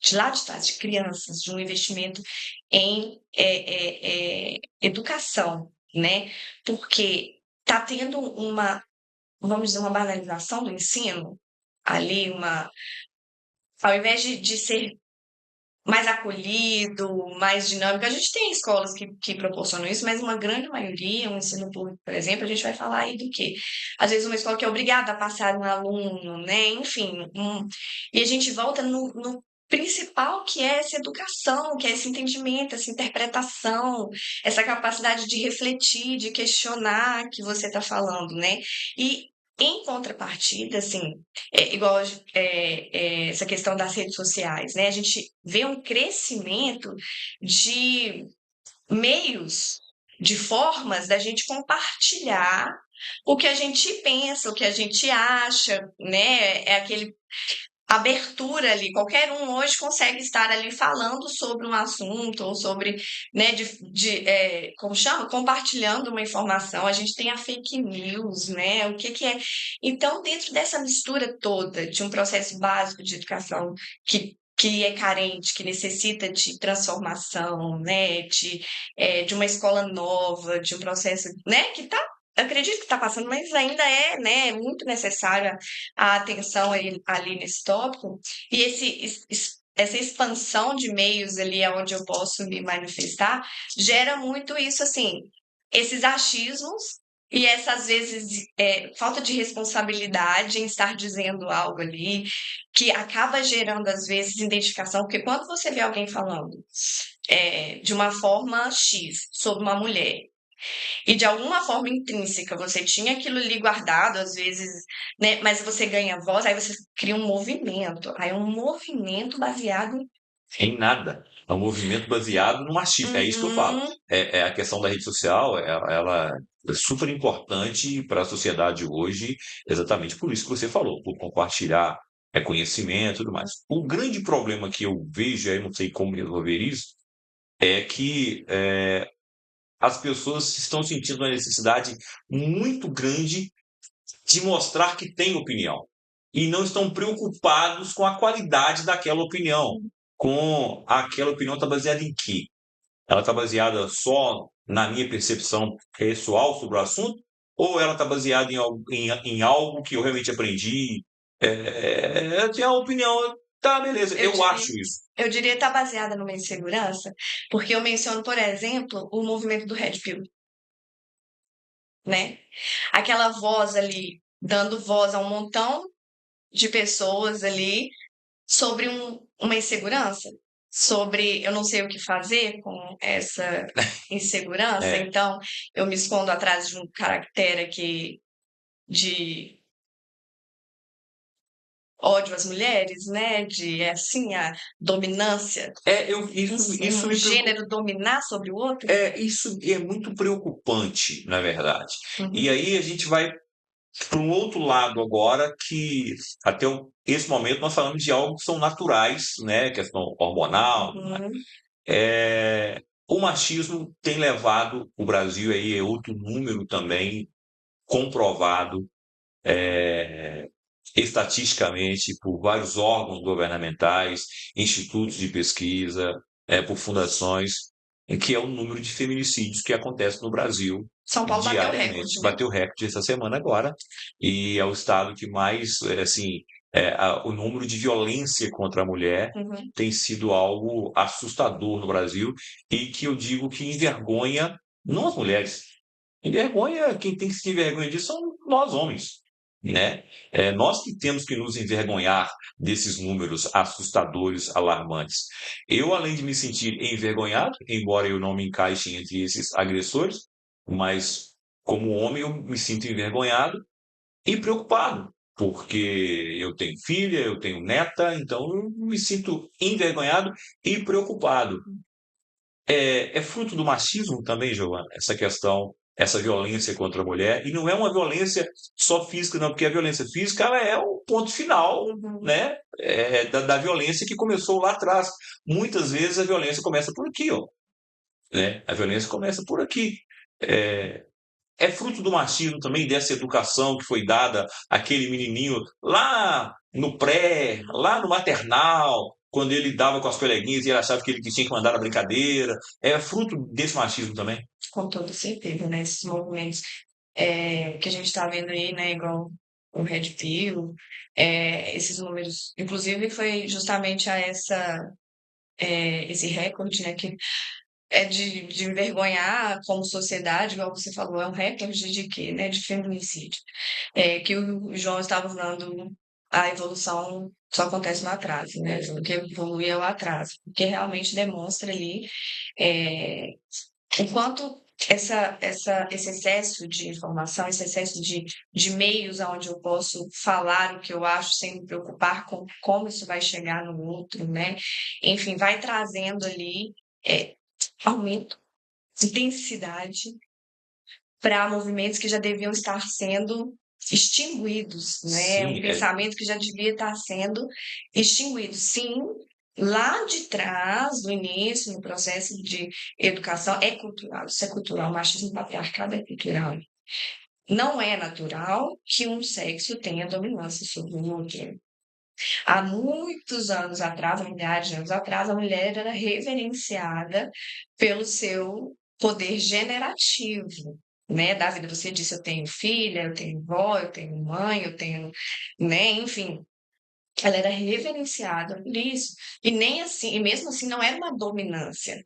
De lá de trás, de crianças, de um investimento em educação, né? Porque está tendo vamos dizer, uma banalização do ensino, ali, ao invés de ser mais acolhido, mais dinâmico, a gente tem escolas que proporcionam isso, mas uma grande maioria, um ensino público, por exemplo, a gente vai falar aí do quê? Às vezes uma escola que é obrigada a passar um aluno, né? Enfim, e a gente volta no principal que é essa educação, que é esse entendimento, essa interpretação, essa capacidade de refletir, de questionar que você está falando, né? E em contrapartida, assim, igual essa questão das redes sociais, né? A gente vê um crescimento de meios, de formas da gente compartilhar o que a gente pensa, o que a gente acha, né? É aquele abertura ali. Qualquer um hoje consegue estar ali falando sobre um assunto ou sobre, né, como chama? Compartilhando uma informação. A gente tem a fake news, né? O que que é? Então, dentro dessa mistura toda de um processo básico de educação que é carente, que necessita de transformação, né, de uma escola nova, de um processo, né, que está acredito que está passando, mas ainda é, né, muito necessária a atenção ali nesse tópico e essa expansão de meios ali onde eu posso me manifestar gera muito isso assim, esses achismos e essa às vezes falta de responsabilidade em estar dizendo algo ali que acaba gerando às vezes identificação, porque quando você vê alguém falando de uma forma X sobre uma mulher e de alguma forma intrínseca você tinha aquilo ali guardado, às vezes, né? Mas você ganha voz, aí você cria um movimento. Aí é um movimento baseado Em nada. É um movimento baseado no machismo. É isso que eu falo. uhum, É a questão da rede social, ela é super importante para a sociedade hoje, exatamente por isso que você falou, por compartilhar conhecimento e tudo mais. O grande problema que eu vejo, aí não sei como resolver isso, é que as pessoas estão sentindo uma necessidade muito grande de mostrar que têm opinião e não estão preocupados com a qualidade daquela opinião, com aquela opinião está baseada em quê? Ela está baseada só na minha percepção pessoal sobre o assunto ou ela está baseada em algo que eu realmente aprendi? Eu tenho a opinião, tá, beleza, eu eu diria. acho isso. Eu diria estar baseada numa insegurança, porque eu menciono, por exemplo, o movimento do Red Pill, né? Aquela voz ali, dando voz a um montão de pessoas ali sobre uma insegurança, sobre eu não sei o que fazer com essa insegurança, É, então eu me escondo atrás de um caractere aqui de ódio às mulheres, né? De assim a dominância, isso um me preocupa. gênero dominar sobre o outro. Isso é muito preocupante, na verdade. E Uhum, aí a gente vai para um outro lado agora que até esse momento nós falamos de algo que são naturais, né, questão hormonal. uhum. O machismo tem levado o Brasil aí é outro número também comprovado estatisticamente por vários órgãos governamentais, institutos de pesquisa, por fundações, em que é o número de feminicídios que acontece no Brasil São Paulo bateu o diariamente. recorde, né? Bateu recorde essa semana agora e é o estado que mais, assim, o número de violência contra a mulher Uhum. tem sido algo assustador no Brasil e que eu digo que envergonha não as mulheres. Envergonha, quem tem que se envergonhar disso são nós homens, né? Nós que temos que nos envergonhar desses números assustadores, alarmantes. Eu, além de me sentir envergonhado, embora eu não me encaixe entre esses agressores, mas como homem eu me sinto envergonhado e preocupado, porque eu tenho filha, eu tenho neta, então eu me sinto envergonhado e preocupado. É fruto do machismo também, Giovana, essa questão, essa violência contra a mulher, e não é uma violência só física, não, porque a violência física ela é o ponto final, Uhum. né, da violência que começou lá atrás. Muitas vezes a violência começa por aqui, ó, né? A violência começa por aqui. É, é fruto do machismo também, dessa educação que foi dada àquele menininho lá no pré, lá no maternal, quando ele dava com as coleguinhas e ele achava que ele que tinha que mandar na brincadeira. É fruto desse machismo também. Com toda certeza, né? Esses movimentos que a gente está vendo aí, né? Igual o Red Pill, esses números. Inclusive, foi justamente esse recorde, né? Que é de envergonhar como sociedade, igual você falou, é um recorde de quê, né? De feminicídio. Que o João estava falando, a evolução só acontece no atraso, né? O que evolui é o atraso, porque realmente demonstra ali é, o quanto esse excesso de informação, esse excesso de meios onde eu posso falar o que eu acho sem me preocupar com como isso vai chegar no outro, né? Enfim, vai trazendo ali é, aumento de intensidade para movimentos que já deviam estar sendo extinguidos, né? Um Sim, pensamento que já devia estar sendo extinguido. Sim, lá de trás, do início, no processo de educação, é cultural, isso é cultural, o machismo patriarcado é cultural. Não é natural que um sexo tenha dominância sobre o outro. Há muitos anos atrás, há milhares de anos atrás, a mulher era reverenciada pelo seu poder generativo, né, da vida. Você disse, eu tenho filha, eu tenho vó, eu tenho mãe, eu tenho, né, enfim, ela era reverenciada por isso. E nem assim, e mesmo assim não era uma dominância.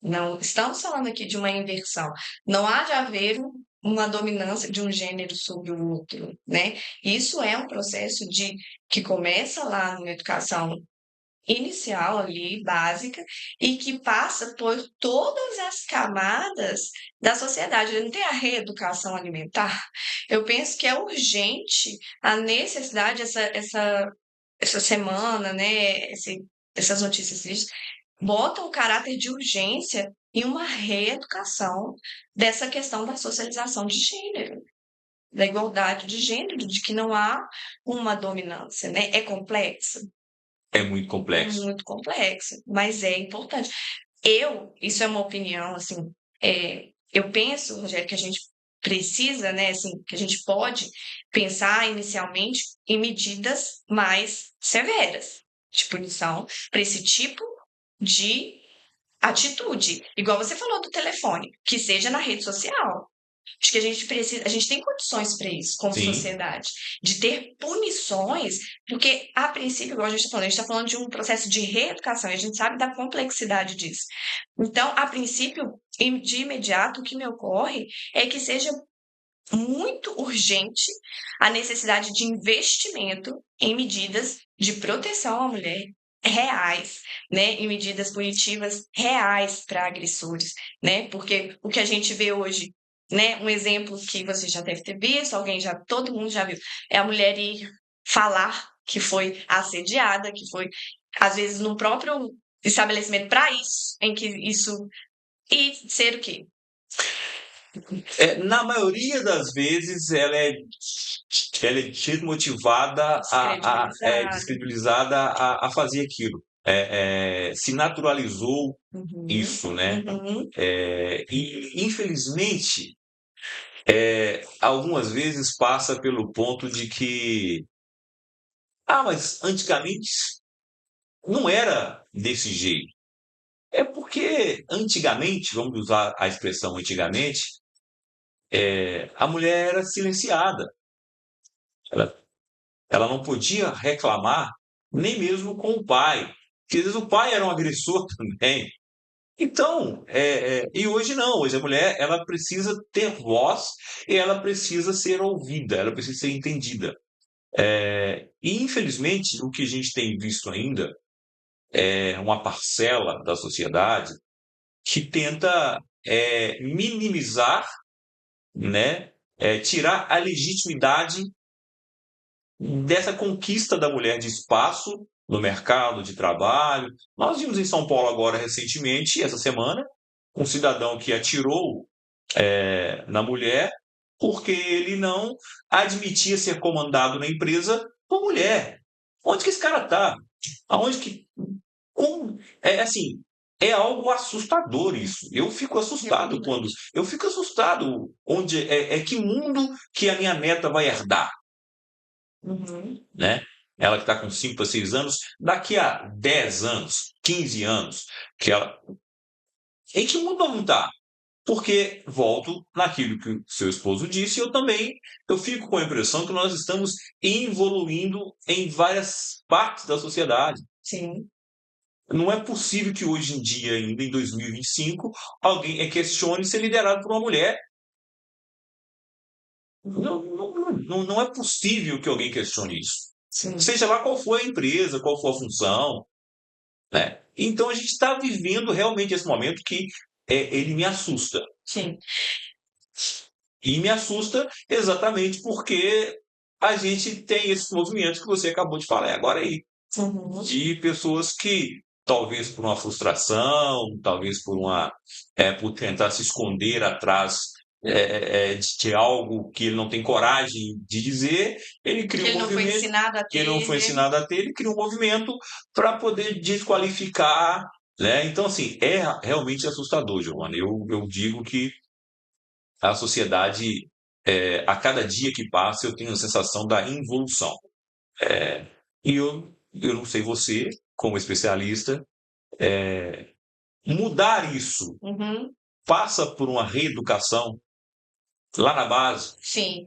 Não estamos falando aqui de uma inversão. Não há de haver uma dominância de um gênero sobre o outro, né? Isso é um processo de que começa lá na educação inicial ali, básica, e que passa por todas as camadas da sociedade. Não tem a reeducação alimentar. Eu penso que é urgente a necessidade, essa semana, né? Essas notícias tristes, botam o caráter de urgência em uma reeducação dessa questão da socialização de gênero, da igualdade de gênero, de que não há uma dominância, né? É complexo? é muito É complexo. muito complexo, mas é importante. Isso é uma opinião, assim, eu penso, Rogério, que a gente precisa, né, assim, que a gente pode pensar inicialmente em medidas mais severas de punição para esse tipo de atitude. Igual você falou do telefone, que seja na rede social. Acho que a gente precisa, a gente tem condições para isso como Sim, sociedade, de ter punições, porque a princípio, igual a gente está falando de um processo de reeducação, e a gente sabe da complexidade disso. Então, a princípio, de imediato, o que me ocorre é que seja muito urgente a necessidade de investimento em medidas de proteção à mulher reais, né, em medidas punitivas reais para agressores, né? Porque o que a gente vê hoje, né, um exemplo que você já deve ter visto, todo mundo já viu, é a mulher ir falar que foi assediada, que foi às vezes no próprio estabelecimento para isso, em que isso e ser o quê? Na maioria das vezes ela é desmotivada Descredibilizada. descredibilizada a fazer aquilo. Se naturalizou Uhum, isso, né? uhum. E infelizmente, algumas vezes passa pelo ponto de que, mas antigamente não era desse jeito. É porque antigamente, vamos usar a expressão antigamente, a mulher era silenciada. Ela, ela não podia reclamar nem mesmo com o pai. Porque às vezes o pai era um agressor também. Então, e hoje não, hoje a mulher ela precisa ter voz e ela precisa ser ouvida, ela precisa ser entendida. E infelizmente o que a gente tem visto ainda é uma parcela da sociedade que tenta minimizar, né, tirar a legitimidade dessa conquista da mulher de espaço no mercado de trabalho. Nós vimos em São Paulo agora recentemente, essa semana, um cidadão que atirou na mulher porque ele não admitia ser comandado na empresa por mulher. Onde que esse cara está? Aonde que. É assim, é algo assustador isso. Eu fico assustado quando. Realmente. Eu fico assustado onde que mundo que a minha neta vai herdar, Uhum. né? Ela que está com 5 a 6 anos, daqui a 10 anos, 15 anos, que ela. Em que mundo vamos estar? Porque, volto naquilo que o seu esposo disse, eu fico com a impressão que nós estamos evoluindo em várias partes da sociedade. Sim. Não é possível que hoje em dia, ainda em 2025, alguém questione ser liderado por uma mulher. Não é possível que alguém questione isso. Sim. Seja lá qual for a empresa, qual for a função, né? Então a gente está vivendo realmente esse momento que ele me assusta. Sim. E me assusta exatamente porque a gente tem esses movimentos que você acabou de falar agora aí, Uhum. de pessoas que, talvez por uma frustração, talvez por tentar se esconder atrás de algo que ele não tem coragem de dizer, ele cria Que um ele não foi movimento ensinado a que ele não foi ter. ensinado a ter, ele cria um movimento para poder desqualificar, né? Então, assim, é realmente assustador, Giovanni. Eu digo que a sociedade, a cada dia que passa, eu tenho a sensação da involução. E eu não sei você, como especialista, mudar isso Uhum. passa por uma reeducação lá na base. Sim.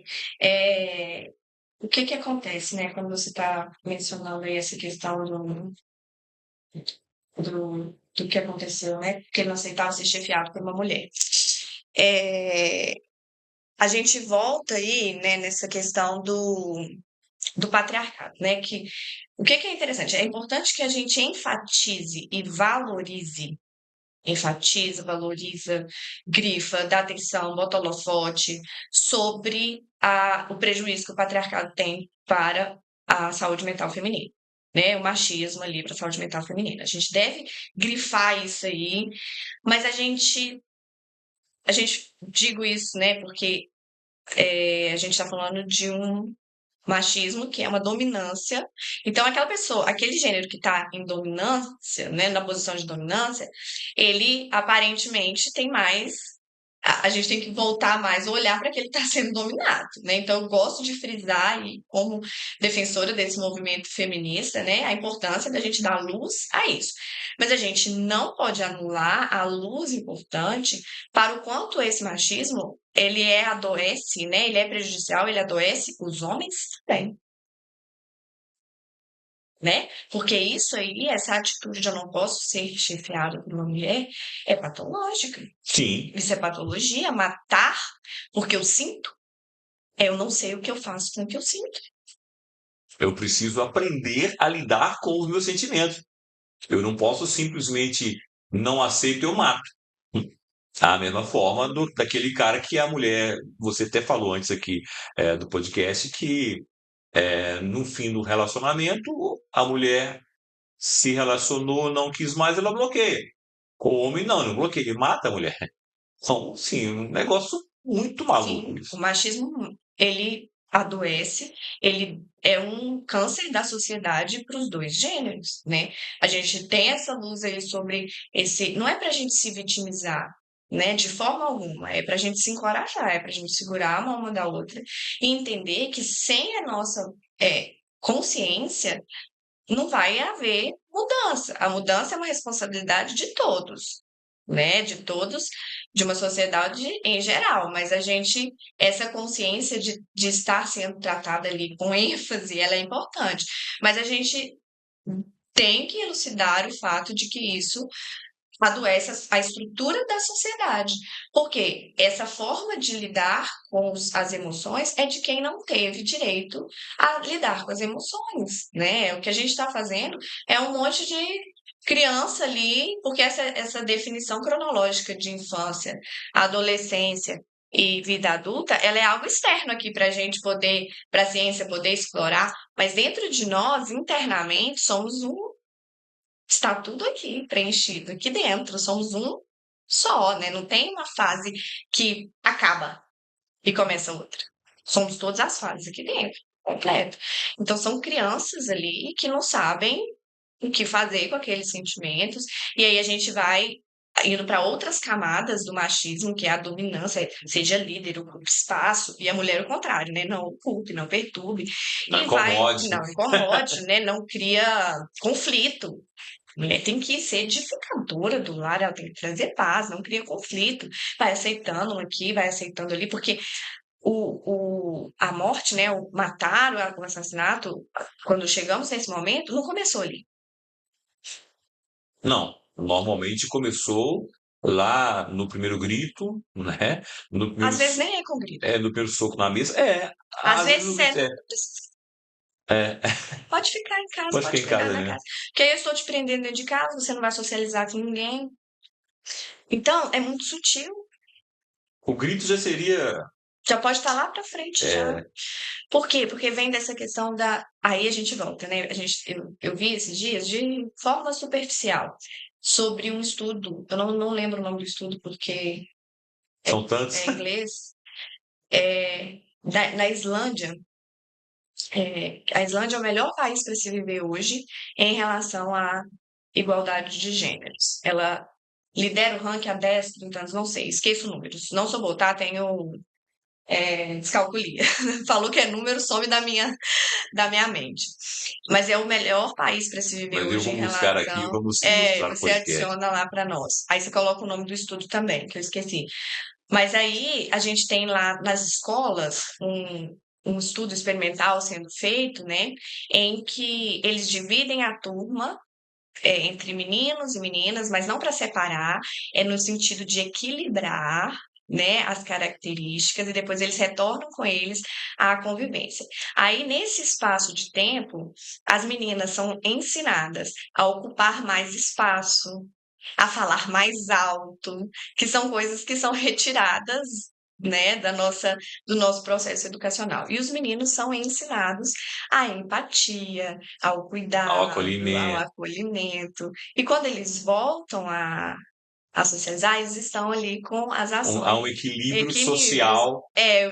O que que acontece, né, quando você está mencionando aí essa questão do que aconteceu, né? Porque ele não aceitava ser chefiado por uma mulher. É, a gente volta aí, né, nessa questão do patriarcado, né? O que que é interessante? É importante que a gente enfatize e valorize. Enfatiza, valoriza, grifa, dá atenção, bota holofote sobre o prejuízo que o patriarcado tem para a saúde mental feminina, né? O machismo ali para a saúde mental feminina. A gente deve grifar isso aí, mas a gente digo isso, né? Porque a gente está falando de um machismo, que é uma dominância. Então, aquela pessoa, aquele gênero que está em dominância, né, na posição de dominância, ele aparentemente tem mais. A gente tem que voltar mais a olhar para que ele está sendo dominado, né? Então, eu gosto de frisar, e como defensora desse movimento feminista, né, a importância da gente dar luz a isso. Mas a gente não pode anular a luz importante para o quanto esse machismo ele adoece, né? Ele é prejudicial, ele adoece os homens também, né? Porque isso aí, essa atitude de eu não posso ser chefiado por uma mulher, é patológica. Sim, Isso é patologia, matar porque eu sinto, eu não sei o que eu faço com o que eu sinto. eu preciso aprender a lidar com os meus sentimentos. Eu não posso simplesmente não aceito, eu mato. Da mesma forma daquele cara que a mulher, você até falou antes aqui do podcast, que no fim do relacionamento, a mulher se relacionou, não quis mais, ela bloqueia. O homem não bloqueia, ele mata a mulher. Então, sim, um negócio muito maluco Sim, o isso. machismo, ele adoece, ele é um câncer da sociedade para os dois gêneros, né? A gente tem essa luz aí sobre esse. Não é para a gente se vitimizar, né? De forma alguma, é para a gente se encorajar, é para a gente segurar a mão uma da outra e entender que sem a nossa consciência não vai haver mudança. A mudança é uma responsabilidade de todos, né? De todos, de uma sociedade em geral. Mas essa consciência de estar sendo tratada ali com ênfase, ela é importante. Mas a gente tem que elucidar o fato de que isso adoece a estrutura da sociedade. Porque essa forma de lidar com as emoções é de quem não teve direito a lidar com as emoções, né? O que a gente está fazendo é um monte de criança ali, porque essa definição cronológica de infância, adolescência e vida adulta, ela é algo externo aqui para a gente poder, para a ciência poder explorar, mas dentro de nós, internamente, somos um. Está tudo aqui preenchido, aqui dentro. Somos um só, né? Não tem uma fase que acaba e começa outra. Somos todas as fases aqui dentro, completo. Então, são crianças ali que não sabem o que fazer com aqueles sentimentos, e aí a gente vai indo para outras camadas do machismo, que é a dominância, seja líder, ocupe espaço, e a mulher o contrário, né? Não ocupe, não perturbe, Não e vai, incomode. não incomode, né? Não cria conflito. A mulher tem que ser edificadora do lar, ela tem que trazer paz, não cria conflito. Vai aceitando um aqui, vai aceitando ali, porque a morte, né, o matar, o assassinato, quando chegamos nesse momento, não começou ali. Não, normalmente começou lá no primeiro grito, né? No primeiro, Às vezes nem é com grito. no primeiro soco na mesa. Às Às vezes vezes é. é, Pode ficar em casa, pode ficar pode em cuidar casa, da né? casa. Porque aí eu estou te prendendo dentro de casa, você não vai socializar com ninguém. Então, é muito sutil. O grito já seria. Já pode estar lá pra frente já. é, Por quê? Porque vem dessa questão da. Aí a gente volta, né? Eu vi esses dias de forma superficial sobre um estudo. Eu não lembro o nome do estudo porque são tantos. é inglês. Na Islândia, a Islândia é o melhor país para se viver hoje em relação à igualdade de gêneros. Ela lidera o ranking há 10, 30 anos, não sei, esqueço números. Não sou boa, tá? Tenho descalculia. Falou que é número, some da minha mente. Mas é o melhor país para se viver Mas eu hoje em vou buscar aqui e relação. vamos ilustrar no Você podcast. adiciona lá para nós. Aí você coloca o nome do estudo também, que eu esqueci. Mas aí a gente tem lá nas escolas um estudo experimental sendo feito, né? Em que eles dividem a turma entre meninos e meninas, mas não para separar, é no sentido de equilibrar, né, as características e depois eles retornam com eles à convivência. Aí, nesse espaço de tempo, as meninas são ensinadas a ocupar mais espaço, a falar mais alto, que são coisas que são retiradas, né, do nosso processo educacional. E os meninos são ensinados à empatia, ao Ao cuidado, ao acolhimento, acolhimento. E quando eles voltam a socializar, eles estão ali com as há ações, um equilíbrio equilíbrios, social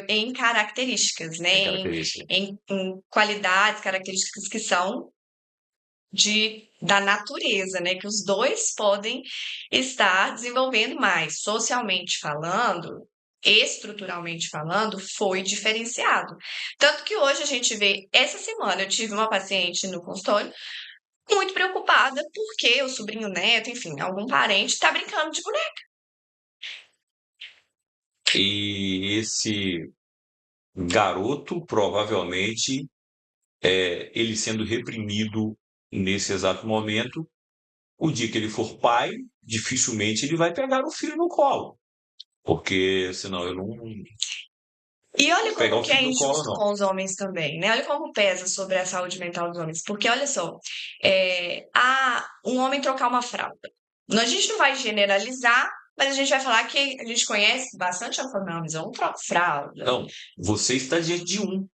em características, né? em Em, característica. em qualidades, características que são da natureza, né? Que os dois podem estar desenvolvendo mais. Socialmente falando, estruturalmente falando, foi diferenciado. Tanto que hoje a gente vê, essa semana eu tive uma paciente no consultório muito preocupada porque o sobrinho neto, enfim, algum parente está brincando de boneca. E esse garoto, provavelmente, ele sendo reprimido nesse exato momento, o dia que ele for pai, dificilmente ele vai pegar o filho no colo. Porque senão eu não vou E olha pegar como o que é filho no colo, injusto não. com os homens também, né? Olha como pesa sobre a saúde mental dos homens. Porque olha só, um homem trocar uma fralda. A gente não vai generalizar, mas a gente vai falar que a gente conhece bastante a forma, não, mas eu não troco fralda. Não, você está diante de um.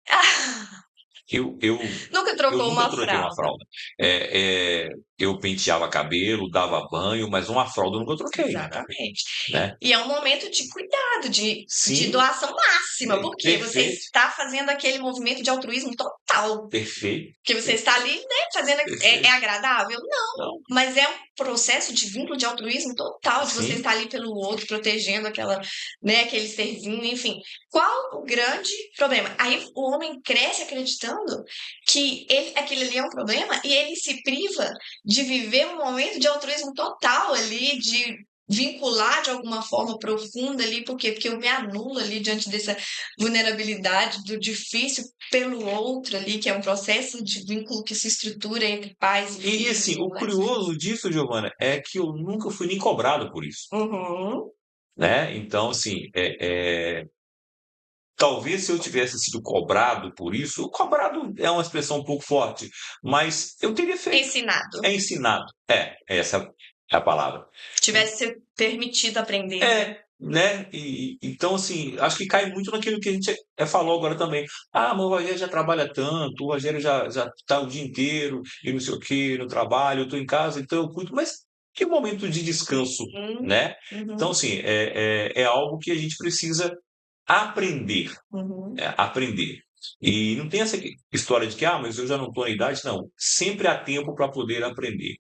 Eu, eu, Nunca eu trocou nunca uma troquei uma fralda. fralda. Eu penteava cabelo, dava banho, mas uma fralda eu nunca troquei, Exatamente. né? E é um momento de cuidado, de Sim, doação máxima, porque você perfeito, está fazendo aquele movimento de altruísmo total. perfeito, Porque você está ali, né, fazendo. É perfeito. agradável? Não, Mas é um processo de vínculo de altruísmo total, de você sim, estar ali pelo outro, protegendo né, aquele serzinho, enfim. Qual o grande problema? Aí o homem cresce acreditando que aquele ali é um problema e ele se priva de viver um momento de altruísmo total ali, de vincular de alguma forma profunda ali, por quê? Porque eu me anulo ali diante dessa vulnerabilidade, do difícil pelo outro ali, que é um processo de vínculo que se estrutura entre pais e E filhos assim, e o tudo mais. curioso disso, Giovana, é que eu nunca fui nem cobrado por isso, Uhum. né? Então, assim, talvez se eu tivesse sido cobrado por isso, cobrado é uma expressão um pouco forte, mas eu teria feito. Ensinado. É ensinado. Essa é a palavra. Tivesse sido permitido aprender, né? Né? Então, assim, acho que cai muito naquilo que a gente falou agora também. Ah, mas o Rogério já trabalha tanto, o Rogério já está o dia inteiro e não sei o quê, no trabalho, eu estou em casa, então eu cuido. Mas que momento de descanso, Uhum, né? Então, uhum, assim, é algo que a gente precisa aprender, uhum. aprender. E não tem essa história de que, mas eu já não estou na idade, não. Sempre há tempo para poder aprender.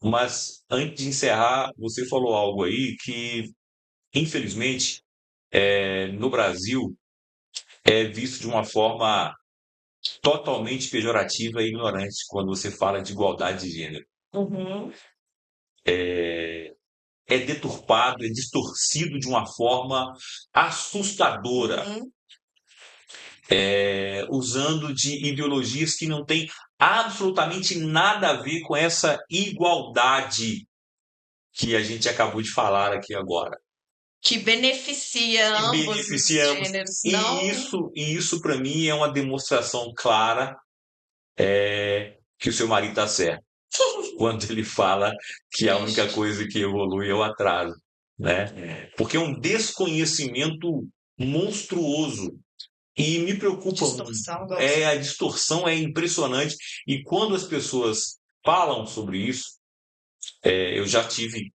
Mas, antes de encerrar, você falou algo aí que, infelizmente, no Brasil, é visto de uma forma totalmente pejorativa e ignorante quando você fala de igualdade de gênero. Uhum, É deturpado, é distorcido de uma forma assustadora, uhum. usando de ideologias que não têm absolutamente nada a ver com essa igualdade que a gente acabou de falar aqui agora. Que beneficia E ambos os beneficiamos. gêneros, E não. isso para mim é uma demonstração clara que o seu marido está certo, quando ele fala que a única Triste. coisa que evolui é o atraso, né? Porque é um desconhecimento monstruoso e me preocupa muito. Distorção, igual você A falou. distorção é impressionante e quando as pessoas falam sobre isso, eu já tive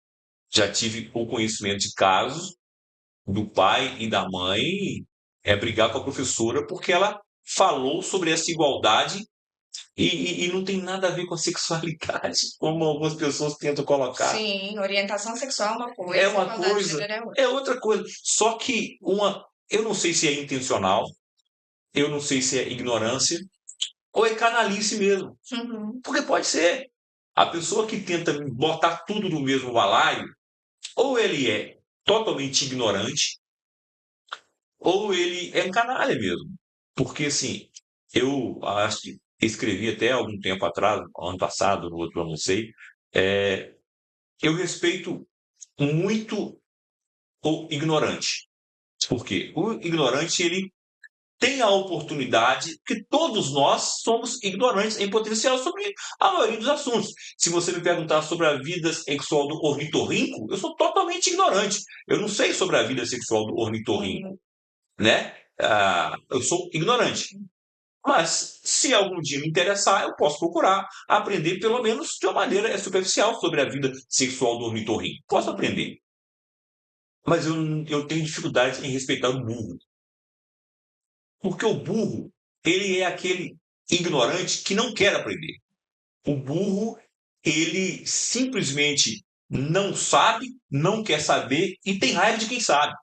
o conhecimento de casos do pai e da mãe brigar com a professora porque ela falou sobre essa igualdade e não tem nada a ver com a sexualidade, como algumas pessoas tentam colocar. Sim, orientação sexual é uma É coisa, uma igualdade de coisa, gênero é outra. é outra coisa. Só que eu não sei se é intencional, eu não sei se é ignorância ou é canalice mesmo. Uhum. Porque pode ser. A pessoa que tenta botar tudo no mesmo balaio, ou ele é totalmente ignorante, ou ele é um canalha mesmo. Porque, assim, eu acho que escrevi até algum tempo atrás, ano passado, no outro ano, não sei, é, eu respeito muito o ignorante. Por quê? O ignorante, ele tem a oportunidade, que todos nós somos ignorantes em potencial sobre a maioria dos assuntos. Se você me perguntar sobre a vida sexual do ornitorrinco, eu sou totalmente ignorante. Eu não sei sobre a vida sexual do ornitorrinco, Uhum. né? Eu sou ignorante. Mas, se algum dia me interessar, eu posso procurar aprender, pelo menos de uma maneira superficial, sobre a vida sexual do ornitorrinco. Posso Uhum. aprender. Mas eu tenho dificuldade em respeitar o burro. Porque o burro, ele é aquele ignorante que não quer aprender. O burro, ele simplesmente não sabe, não quer saber e tem raiva de quem sabe.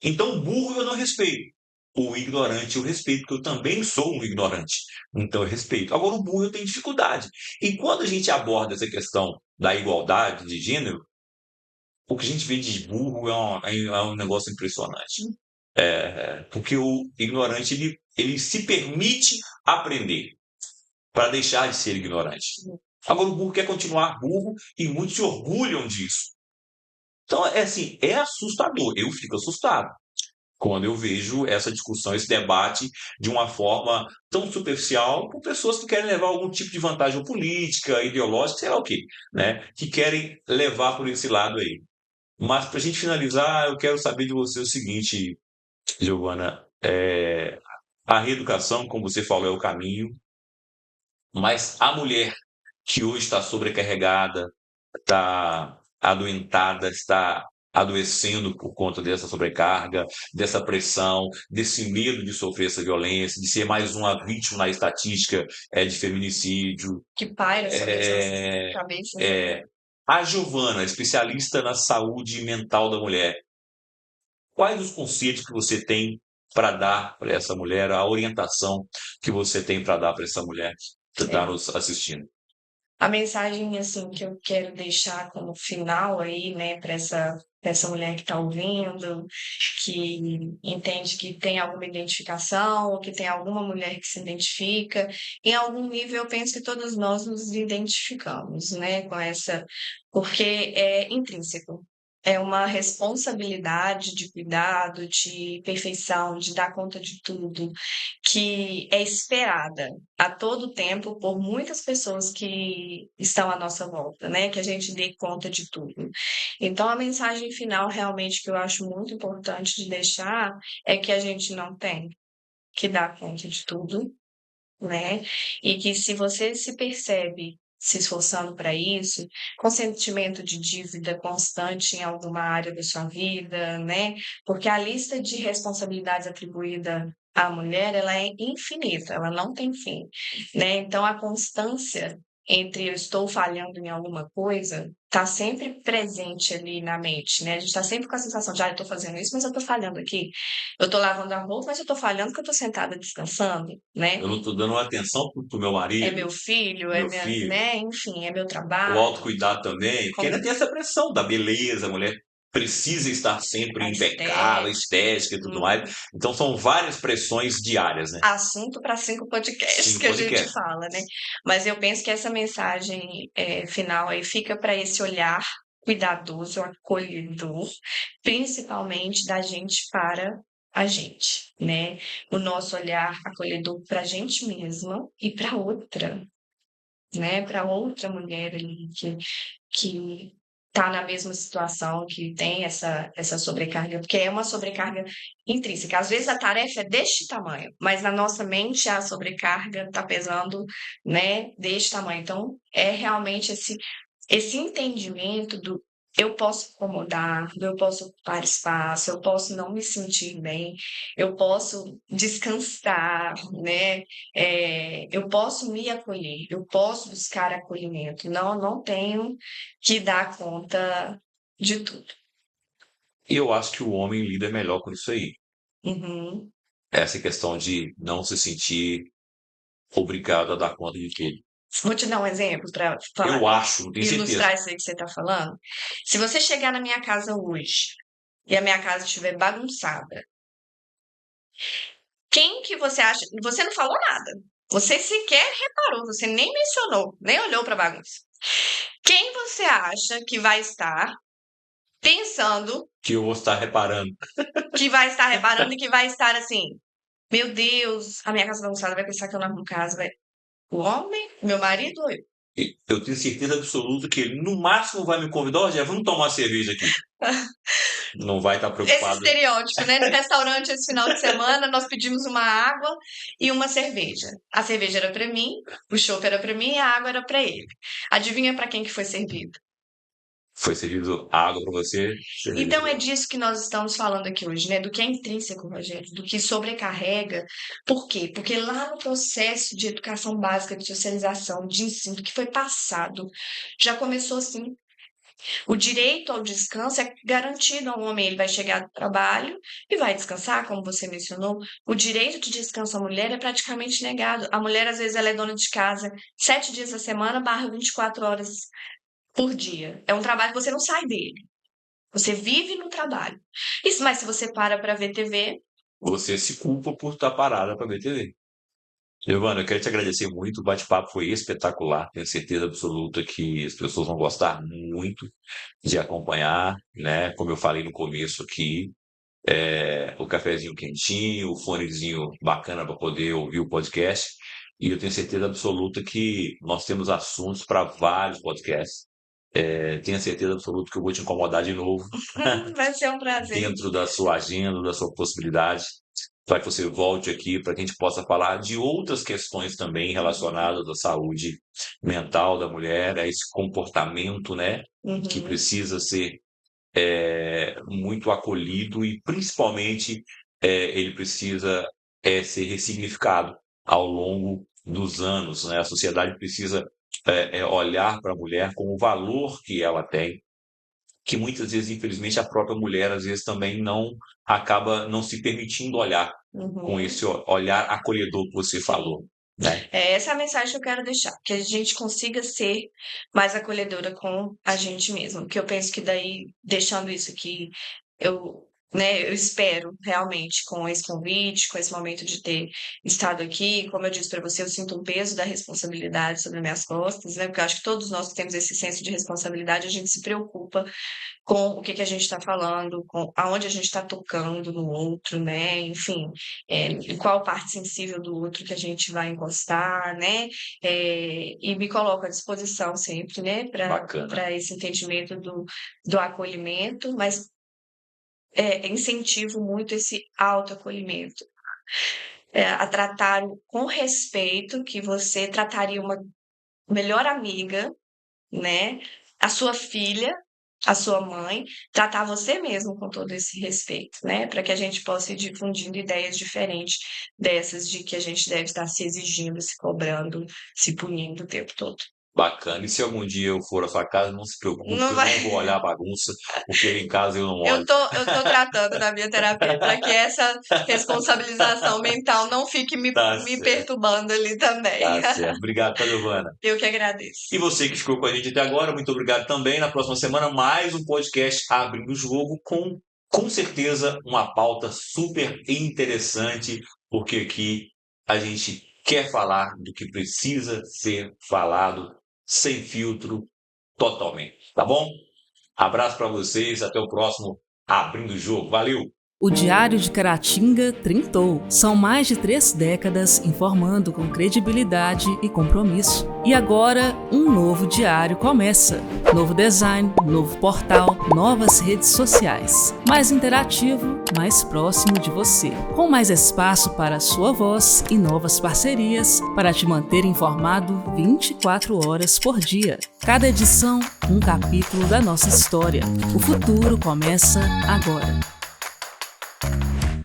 Então, o burro eu não respeito. O ignorante eu respeito, porque eu também sou um ignorante. Então, eu respeito. Agora, o burro eu tenho dificuldade. E quando a gente aborda essa questão da igualdade de gênero, o que a gente vê de burro é um negócio impressionante. Porque o ignorante ele se permite aprender para deixar de ser ignorante. Agora, o burro quer continuar burro e muitos se orgulham disso. Então, é assim, é assustador. Eu fico assustado quando eu vejo essa discussão, esse debate de uma forma tão superficial por pessoas que querem levar algum tipo de vantagem política, ideológica, sei lá o quê, né? Que querem levar por esse lado aí. Mas, para a gente finalizar, eu quero saber de você o seguinte, Giovana. A reeducação, como você falou, é o caminho, mas a mulher que hoje está sobrecarregada, está adoentada, está adoecendo por conta dessa sobrecarga, dessa pressão, desse medo de sofrer essa violência, de ser mais uma vítima na estatística de feminicídio. Que paira sobre essas É, cabeças, né? é, a Giovana, especialista na saúde mental da mulher, quais os conselhos que você tem para dar para essa mulher, a orientação que você tem para dar para essa mulher que está É, nos assistindo? A mensagem, assim, que eu quero deixar como final aí, né, para essa mulher que está ouvindo, que entende que tem alguma identificação, ou que tem alguma mulher que se identifica, em algum nível eu penso que todos nós nos identificamos, né, com essa, porque é intrínseco. É uma responsabilidade de cuidado, de perfeição, de dar conta de tudo, que é esperada a todo tempo por muitas pessoas que estão à nossa volta, né? Que a gente dê conta de tudo. Então, a mensagem final, realmente, que eu acho muito importante de deixar é que a gente não tem que dar conta de tudo, né? E que se você se percebe se esforçando para isso, com sentimento de dívida constante em alguma área da sua vida, né? Porque a lista de responsabilidades atribuída à mulher, ela é infinita, ela não tem fim, né? Então a constância entre eu estou falhando em alguma coisa está sempre presente ali na mente, né? A gente está sempre com a sensação de, eu estou fazendo isso, mas eu estou falhando aqui. Eu estou lavando a roupa, mas eu estou falhando porque eu estou sentada descansando, né? Eu não estou dando atenção pro meu É marido, meu filho, é meu minha, filho. né? Enfim, é meu O trabalho, autocuidado também, porque ainda como tem essa pressão da beleza, a mulher precisa estar sempre a impecável, estética. estética e tudo mais. Então são várias pressões diárias, né? Assunto para 5 podcasts 5 que a gente podcasts. fala, né? Mas eu penso que essa mensagem final aí fica para esse olhar cuidadoso, acolhedor, principalmente da gente para a gente, né? O nosso olhar acolhedor para a gente mesma e para outra, né? Para outra mulher ali que está na mesma situação, que tem essa sobrecarga, porque é uma sobrecarga intrínseca. Às vezes a tarefa é deste tamanho, mas na nossa mente a sobrecarga está pesando, né, deste tamanho. Então, é realmente esse entendimento do eu posso incomodar, eu posso ocupar espaço, eu posso não me sentir bem, eu posso descansar, né? Eu posso me acolher, eu posso buscar acolhimento. Não tenho que dar conta de tudo. E eu acho que o homem lida melhor com isso aí. Uhum. Essa questão de não se sentir obrigado a dar conta de tudo. Vou te dar um exemplo para Eu acho, não tenho certeza. ilustrar isso aí que você está falando. Se você chegar na minha casa hoje e a minha casa estiver bagunçada, quem que você acha? Você não falou nada. Você sequer reparou, você nem mencionou, nem olhou para a bagunça. Quem você acha que vai estar pensando, Que eu vou estar reparando. que vai estar reparando e que vai estar assim: meu Deus, a minha casa bagunçada vai pensar que eu não arrumo casa, vai. O homem, meu marido ou eu? E eu tenho certeza absoluta que ele, no máximo, vai me convidar, ó, Jeff, vamos tomar uma cerveja aqui. Não vai estar Esse preocupado. estereótipo, né? No restaurante esse final de semana nós pedimos uma água e uma cerveja. A cerveja era para mim, o chopp era para mim e a água era para ele. Adivinha para quem que foi servido? Foi servido água para você, cerveja Então para é mim. disso que nós estamos falando aqui hoje, né? Do que é intrínseco, Rogério, do que sobrecarrega. Por quê? Porque lá no processo de educação básica, de socialização, de ensino que foi passado, já começou assim. O direito ao descanso é garantido ao homem. Ele vai chegar do trabalho e vai descansar, como você mencionou. O direito de descanso à mulher é praticamente negado. A mulher, às vezes, ela é dona de casa 7 dias da semana, barra 24 horas por dia. É um trabalho que você não sai dele. Você vive no trabalho. Isso, mas se você para ver TV, Você se culpa por estar parada para ver TV. Giovana, eu quero te agradecer muito. O bate-papo foi espetacular. Tenho certeza absoluta que as pessoas vão gostar muito de acompanhar, né? Como eu falei no começo aqui, o cafezinho quentinho, o fonezinho bacana para poder ouvir o podcast. E eu tenho certeza absoluta que nós temos assuntos para vários podcasts. Tenho certeza absoluta que eu vou te incomodar de novo vai ser um prazer. dentro da sua agenda, da sua possibilidade, para que você volte aqui, para que a gente possa falar de outras questões também relacionadas à saúde mental da mulher, a esse comportamento, né, que Uhum, precisa ser muito acolhido e, principalmente, ele precisa ser ressignificado ao longo dos anos, né? A sociedade precisa olhar para a mulher com o valor que ela tem, que muitas vezes, infelizmente, a própria mulher, às vezes, também não acaba não se permitindo olhar com uhum. esse olhar acolhedor que você falou. né? Essa é a mensagem que eu quero deixar, que a gente consiga ser mais acolhedora com a gente mesmo. Que eu penso que daí, deixando isso aqui, eu espero realmente com esse convite, com esse momento de ter estado aqui, como eu disse para você, eu sinto um peso da responsabilidade sobre minhas costas, né? Porque eu acho que todos nós que temos esse senso de responsabilidade, a gente se preocupa com o que que a gente está falando, com aonde a gente está tocando no outro, né? Enfim, em qual parte sensível do outro que a gente vai encostar, né? E me coloco à disposição sempre, né? Bacana. Para esse entendimento do acolhimento, mas incentivo muito esse autoacolhimento. A tratar com respeito que você trataria uma melhor amiga, né? A sua filha, a sua mãe, tratar você mesmo com todo esse respeito, né? Para que a gente possa ir difundindo ideias diferentes dessas de que a gente deve estar se exigindo, se cobrando, se punindo o tempo todo. Bacana. E se algum dia eu for à sua casa, não se preocupe, Não eu vai. não vou olhar a bagunça, porque em casa eu não olho. Eu tô tratando na minha terapia para que essa responsabilização mental não fique Tá me certo, perturbando ali também. tá certo. Obrigado, tá, Giovana? Eu que E agradeço. você que ficou com a gente até agora, muito obrigado também. Na próxima semana, mais um podcast Abrindo o Jogo com certeza, uma pauta super interessante, porque aqui a gente quer falar do que precisa ser falado, sem filtro, totalmente. Tá bom? Abraço para vocês, até o próximo Abrindo o Jogo. Valeu! O Diário de Caratinga trintou. São mais de 3 décadas informando com credibilidade e compromisso. E agora, um novo diário começa. Novo design, novo portal, novas redes sociais. Mais interativo, mais próximo de você. Com mais espaço para a sua voz e novas parcerias para te manter informado 24 horas por dia. Cada edição, um capítulo da nossa história. O futuro começa agora.